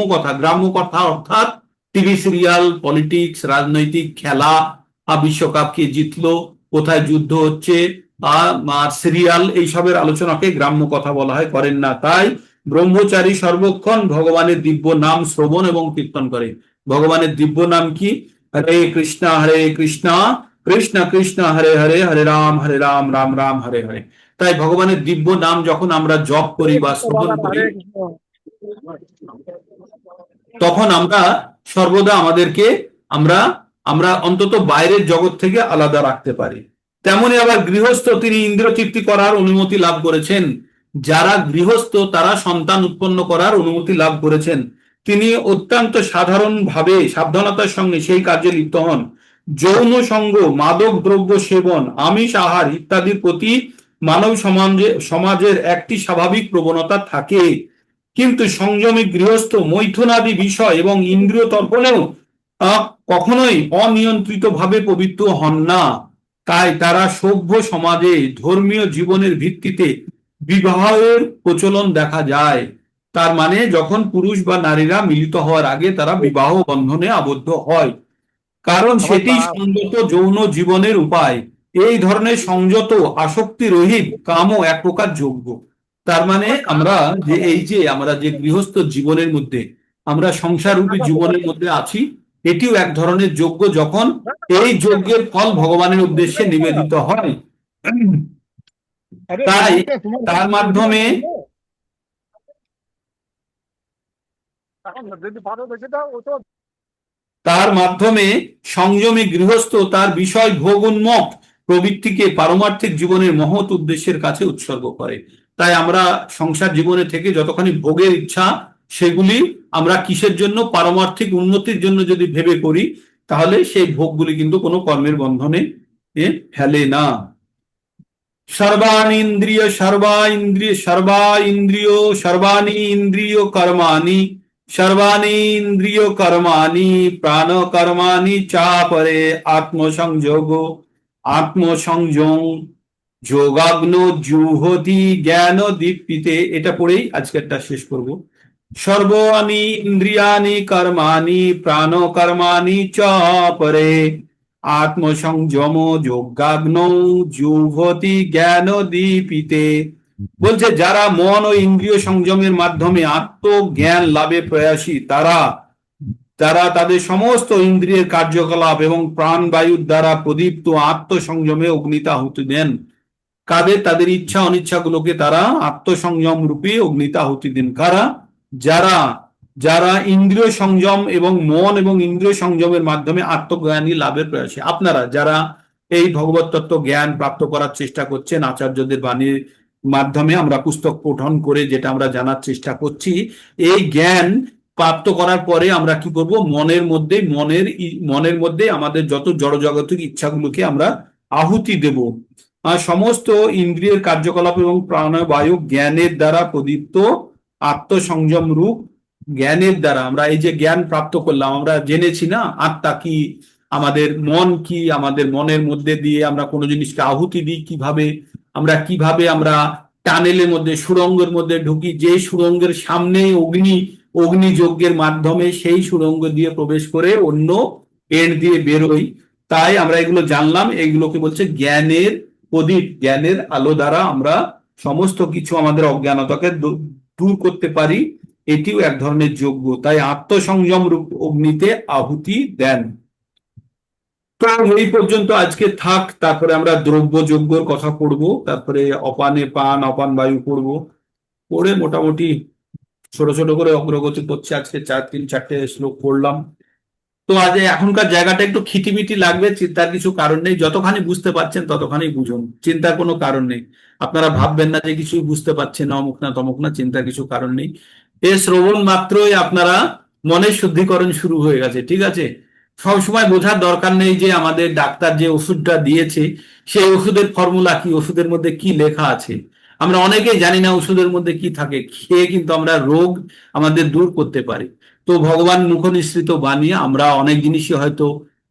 S2: কথা অর্থাৎ টিভি সিরিয়াল, পলিটিক্স, রাজনৈতিক খেলা, বিশ্বকাপ কে জিতলো, কোথায় যুদ্ধ হচ্ছে, সিরিয়াল, এইসবের আলোচনাকে গ্রাম্য কথা বলা হয়, করেন না। তাই ব্রহ্মচারী সর্বক্ষণ ভগবানের দিব্য নাম শ্রবণ এবং কীর্তন করে। ভগবানের দিব্য নাম কি? হরে কৃষ্ণ কৃষ্ণ কৃষ্ণ হরে হরে, হরে রাম রাম রাম হরে হরে। তাই ভগবানের দিব্য নাম যখন আমরা জপ করি বা শ্রবণ করি, তখন আমরা সর্বদা আমাদেরকে আমরা অন্তত বাইরের জগৎ থেকে আলাদা রাখতে পারি। তেমনি আবার গৃহস্থ, তিনি ইন্দ্রিয় তৃপ্তি করার অনুমতি লাভ করেছেন। যারা গৃহস্থ তারা সন্তান উৎপন্ন করার অনুমতি লাভ করেছেন। তিনি অত্যন্ত সাধারণভাবে সাবধানতার সঙ্গে সেই কাজে লিপ্ত হন। যৌন সঙ্গ, মাদক দ্রব্য সেবন, আমিষ আহার ইত্যাদির প্রতি মানব সমাজের একটি স্বাভাবিক প্রবণতা থাকে। কিন্তু সংযমী গৃহস্থ মৈথুনাদি বিষয় এবং ইন্দ্রিয় তর্পণেও কখনোই অনিয়ন্ত্রিতভাবে পবিত্র হন না। তাই তারা সভ্য সমাজে ধর্মীয় জীবনের ভিত্তিতে বিবাহের প্রচলন দেখা যায়। তার মানে যখন পুরুষ বা নারীরা মিলিত হওয়ার আগে তারা বিবাহ বন্ধনে আবদ্ধ হয়, কারণ সেটি সংযত যৌন জীবনের উপায়। এই ধরনের সংযত আসক্তি রহিত কামও এক প্রকার যোগ্য। তার মানে আমরা যে এই যে আমরা যে গৃহস্থ জীবনের মধ্যে আমরা সংসাররূপী জীবনের মধ্যে আছি, এটিও এক ধরনের যজ্ঞ, যখন এই যজ্ঞের ফল ভগবানের উদ্দেশ্যে নিবেদিত হয়। তাই তার মাধ্যমে সংযমী গৃহস্থ তার বিষয় ভোগ উন্মুখ প্রবৃত্তিকে পারমার্থিক জীবনের মহৎ উদ্দেশ্যের কাছে উৎসর্গ করে। তাই আমরা সংসার জীবনে থেকে যতখানি ভোগের ইচ্ছা, সেগুলি আমরা কিসের জন্য? পারমার্থিক উন্নতির জন্য যদি ভেবে করি, তাহলে সেই ভোগগুলি কিন্তু কোনো কর্মের বন্ধনে ফেলে না। সর্বাণি ইন্দ্রিয় কর্মাণি প্রাণ কর্মাণি চাপরে আত্মসংযম যোগাগ্ন জুহতি জ্ঞান দীপিতে। এটা পড়েই আজকেরটা শেষ করব। সর্বাণি ইন্দ্রিয়ানি কর্মাণি প্রাণ কর্মাণি চাপরে আত্মসংযম যোগাগ্ন জুহতি জ্ঞান দীপিতে। বলছে যারা মন ও ইন্দ্রিয় সংযমের মাধ্যমে আত্মজ্ঞান লাভে প্রয়াসী, তারা তাদের সমস্ত ইন্দ্রিয়ের কার্যকলাপ এবং প্রাণবায়ুর দ্বারা প্রদীপ্ত আত্মসংযমে অগ্নিতে আহুতি দেন। কাদের? তাদের ইচ্ছা অনিচ্ছাগুলোকে তারা আত্মসংযম রূপে অগ্নিতে আহুতি দেন। কারা? যারা ইন্দ্রিয় সংযম এবং মন এবং ইন্দ্রিয় সংযমের মাধ্যমে আত্মজ্ঞানী লাভের প্রয়াসী। আপনারা যারা এই ভগবত তত্ত্ব জ্ঞান প্রাপ্ত করার চেষ্টা করছেন, আচার্যদের বাণীর মাধ্যমে আমরা পুস্তক পঠন করে যেটা আমরা জানার চেষ্টা করছি, এই জ্ঞান প্রাপ্ত করার পরে আমরা কি করব? মনের মধ্যে আমাদের যত জড়জগতিক ইচ্ছাগুলোকে আমরা আহুতি দেব। সমস্ত ইন্দ্রিয়ের কার্যকলাপ এবং প্রাণবায়ু জ্ঞানের দ্বারা প্রদীপ্ত আত্মসংযম রূপ জ্ঞানের দ্বারা আমরা এই যে জ্ঞান প্রাপ্ত করলাম, আমরা জেনেছি না আত্মা কি, আমাদের মন কি, আমাদের মনের মধ্যে দিয়ে আমরা কোনো জিনিসকে আহুতি দিই কিভাবে, আমরা টানেলের মধ্যে সুড়ঙ্গের মধ্যে ঢুকি, যে সুড়ঙ্গের সামনে অগ্নিযজ্ঞের মাধ্যমে সেই সুড়ঙ্গ দিয়ে প্রবেশ করে অন্য এন্ড দিয়ে বেরোই। তাই আমরা এগুলো জানলাম, এগুলোকে বলছে জ্ঞানের প্রদীপ। জ্ঞানের আলো দ্বারা আমরা সমস্ত কিছু আমাদের অজ্ঞানতাকে দূর করতে পারি। এটিও এক ধরনের যজ্ঞ। তাই আত্মসংযম রূপ অগ্নিতে আহুতি দেন। তো এই পর্যন্ত আজকে থাক, তারপরে আমরা দ্রব্য যজ্ঞর কথা পড়বো, তারপরে অপানে পান অপান বায়ু পড়বো, পড়ে মোটামুটি ছোট ছোট করে অগ্রগতি করছে। আজকে 3-4টে শ্লোক পড়লাম। তো আজ এখনকার জায়গাটা একটু খিটিমিটি লাগবে, চিন্তার কিছু কারণ নেই। যতখানি বুঝতে পারছেন ততখানি বুঝুন, চিন্তার কোনো কারণ নেই। আপনারা ভাববেন না যে কিছুই বুঝতে পারছেন না, অমুক না তমুক না, চিন্তার কিছু কারণ নেই। এ শ্রবণ মাত্রই আপনারা মনের শুদ্ধিকরণ শুরু হয়ে গেছে, ঠিক আছে? সবসময় বোঝার দরকার নেই যে আমাদের ডাক্তার যে ওষুধটা দিয়েছে সেই ওষুধের ফর্মুলা কি, ওষুধের মধ্যে কি লেখা আছে। আমরা অনেকেই জানি না ওষুধের মধ্যে কি থাকে, খেয়ে কিন্তু আমরা রোগ আমাদের দূর করতে পারি। তো ভগবান মুখ নিঃসৃত বাণী আমরা অনেক জিনিসই হয়তো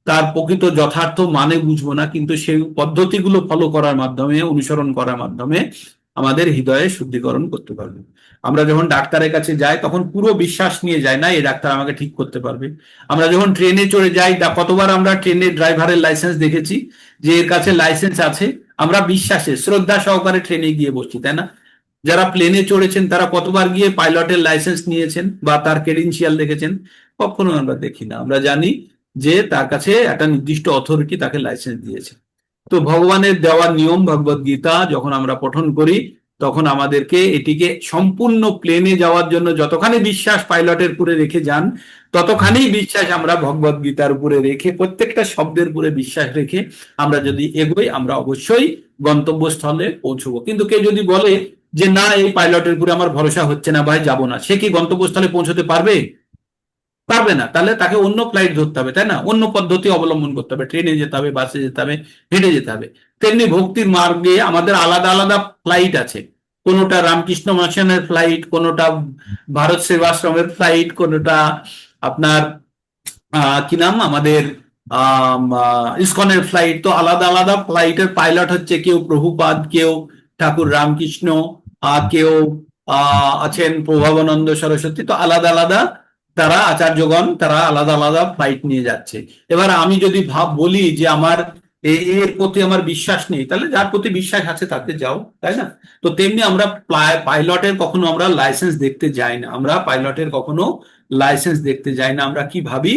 S2: তার প্রকৃত যথার্থ মানে বুঝবো না, কিন্তু সেই পদ্ধতিগুলো ফলো করার মাধ্যমে, অনুসরণ করার মাধ্যমে আমাদের হৃদয়ে শুদ্ধিকরণ করতে পারবে। আমরা যখন ডাক্তারের কাছে যাই তখন পুরো বিশ্বাস নিয়ে যাই না এই ডাক্তার আমাকে ঠিক করতে পারবে। আমরা যখন ট্রেনে চড়ে যাই, কতবার আমরা ট্রেনের ড্রাইভারের লাইসেন্স দেখেছি যে এর কাছে লাইসেন্স আছে, আমরা বিশ্বাসে শ্রদ্ধা সহকারে ট্রেনে গিয়ে বসছি, তাই না? যারা প্লেনে চড়েছেন তারা কতবার গিয়ে পাইলটের লাইসেন্স নিয়েছেন বা তার ক্রেডেনশিয়াল দেখেছেন? কখনো আমরা দেখি না। আমরা জানি যে তার কাছে একটা নির্দিষ্ট অথরিটি তাকে লাইসেন্স দিয়েছে। তো ভগবানের দেওয়া নিয়ম ভগবদ গীতা যখন আমরা পঠন করি তখন আমাদেরকে এটিকে সম্পূর্ণ প্লেনে যাওয়ার জন্য যতখানি বিশ্বাস পাইলটের উপরে রেখে যান, ততখানি বিশ্বাস আমরা ভগবদ গীতার উপরে রেখে, প্রত্যেকটা শব্দের উপরে বিশ্বাস রেখে আমরা যদি এগোই, আমরা অবশ্যই গন্তব্যস্থলে পৌঁছবো। কিন্তু কেউ যদি বলে যে না এই পাইলটের উপরে আমার ভরসা হচ্ছে না, ভাই যাবো না, সে কি গন্তব্যস্থলে পৌঁছতে পারবে? পারবে না। তাহলে তাকে অন্য ফ্লাইট ধরতে হবে, তাই না? অন্য পদ্ধতি অবলম্বন করতে হবে, ট্রেনে যেতে হবে, বাসে যেতে হবে, হেঁটে যেতে হবে। তেমনি ভক্তির মার্গে আমাদের আলাদা আলাদা ফ্লাইট আছে। কোনোটা রামকৃষ্ণ মিশনের ফ্লাইট, কোনোটা ভারত সেবাশ্রমের ফ্লাইট, কোনোটা আপনার কি নাম আমাদের ইসকনের ফ্লাইট। তো আলাদা আলাদা ফ্লাইটের পাইলট হচ্ছে কেউ প্রভুপাদ, কেউ ঠাকুর রামকৃষ্ণ, কেউ আছেন প্রভাবানন্দ সরস্বতী। তো আলাদা আলাদা তারা আচার্যগণ, তারা আলাদা আলাদা ফ্লাইট নিয়ে যাচ্ছে। এবার আমি যদি বলি যে আমার এর প্রতি আমার বিশ্বাস নেই, তাহলে যার প্রতি বিশ্বাস আছে তাতে যাও, তাই না? তো তেমনি আমরা পাইলটের কখনো আমরা লাইসেন্স দেখতে যাই না, আমরা পাইলটের কখনো লাইসেন্স দেখতে যাই না। আমরা কি ভাবি?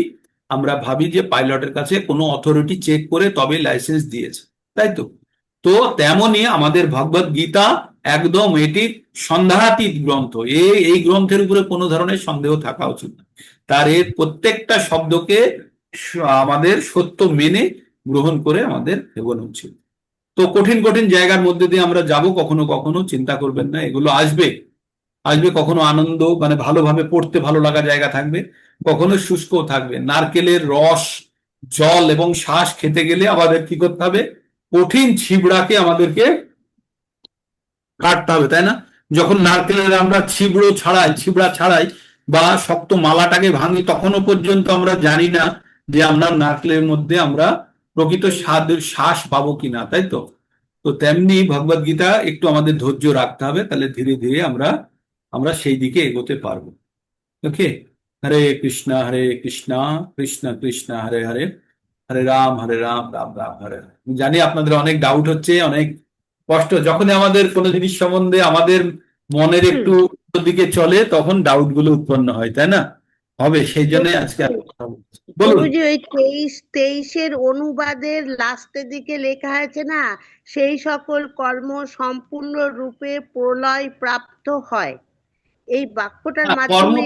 S2: আমরা ভাবি যে পাইলটের কাছে কোনো অথরিটি চেক করে তবে লাইসেন্স দিয়েছে, তাই তো? তো তেমনি আমাদের ভগবত গীতা একদম এটি সন্দেহাতীত গ্রন্থ। এই গ্রন্থের উপরে কোনো ধরনের সন্দেহ থাকা উচিত না। তার এর প্রত্যেকটা শব্দকে আমাদের সত্য মেনে গ্রহণ করে আমাদের এগোনো উচিত। তো কঠিন কঠিন জায়গার মধ্যে দিয়ে আমরা যাব, কখনো কখনো চিন্তা করবেন না, এগুলো আসবে। কখনো আনন্দ মানে ভালোভাবে পড়তে ভালো লাগা জায়গা থাকবে, কখনো শুষ্ক থাকবে। নারকেলের রস, জল এবং শ্বাস খেতে গেলে আমাদের কি করতে হবে? কঠিন ছিবড়াকে আমাদেরকে কাটতে হবে, তাই না? যখন নারকেলের আমরা ছিবড়া ছাড়াই বা শক্ত মালাটাকে ভাঙি, তখনও পর্যন্ত আমরা জানি না যে আমরা নারকেলের মধ্যে আমরা প্রকৃত শ্বাস পাবো কিনা, তাই তো? তো তেমনি ভগবদ গীতা একটু আমাদের ধৈর্য রাখতে হবে, তাহলে ধীরে ধীরে আমরা সেই দিকে এগোতে পারবো। ওকে, হরে কৃষ্ণ কৃষ্ণ কৃষ্ণ হরে হরে, হরে রাম রাম রাম হরে হরে। আমি জানি আপনাদের অনেক ডাউট হচ্ছে, অনেক কষ্ট। যখনই আমাদের কোনো জিনিস সম্বন্ধে আমাদের মনের একটু দিকে চলে, তখন ডাউট গুলো উৎপন্ন হয়, তাই না? হবে, সেই জন্য আজকে কথা বলছি। বলুন।
S7: প্রভুজি, ওই 23 অনুবাদের লাস্টের দিকে লেখা আছে না, সেই সকল কর্ম সম্পূর্ণ রূপে প্রলয় প্রাপ্ত হয়। এই বাক্যটার মাধ্যমে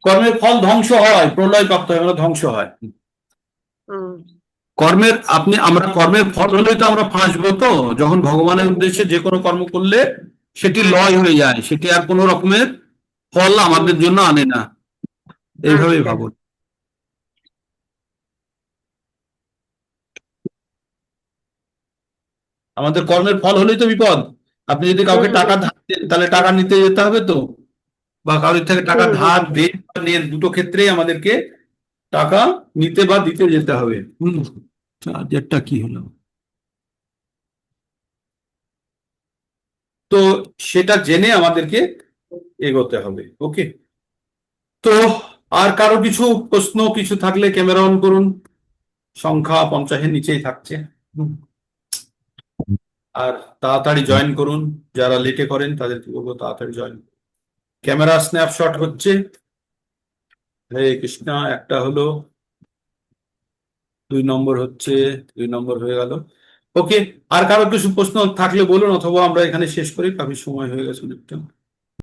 S2: কর্মের ফল ধ্বংস হয়, প্রলয় প্রাপ্ত হয়, ধ্বংস হয়। আমরা কর্মের ফল হলে তো আমরা ফাঁসবো। তো যখন ভগবানের উদ্দেশ্যে যে কোনো কর্ম করলে সেটি লয় হয়ে যায়, সেটি আর কোনো রকমের ফল আমাদের জন্য আনে না, এইভাবেই ভাবুন। আমাদের কর্মের ফল হলেই তো বিপদ। আপনি যদি কাউকে টাকা ধার দেন, তাহলে টাকা নিতে যেতে হবে তো, বা কারোর থেকে টাকা ধার দেন, দুটো ক্ষেত্রেই আমাদেরকে টাকা নিতে বা দিতে যেতে হবে। চার্জারটা কি হলো? তো সেটা জেনে আমাদেরকে এগোতে হবে। ওকে, তো আর কারো কিছু প্রশ্ন কিছু থাকলে ক্যামেরা অন করুন। সংখ্যা 50-এর নিচেই থাকছে। আর তাড়াতাড়ি জয়েন করুন, যারা লেটে করেন তাদেরকে বলবো তাড়াতাড়ি জয়েন। ক্যামেরা স্ন্যাপশট হচ্ছে। হরে কৃষ্ণ, একটা হলো, 2 নম্বর হচ্ছে, 2 নম্বর হয়ে গেল। ওকে, আর কারো কিছু প্রশ্ন থাকলে বলুন, অথবা আমরা এখানে শেষ করি, কাফি সময় হয়ে গেছে অনেকটা।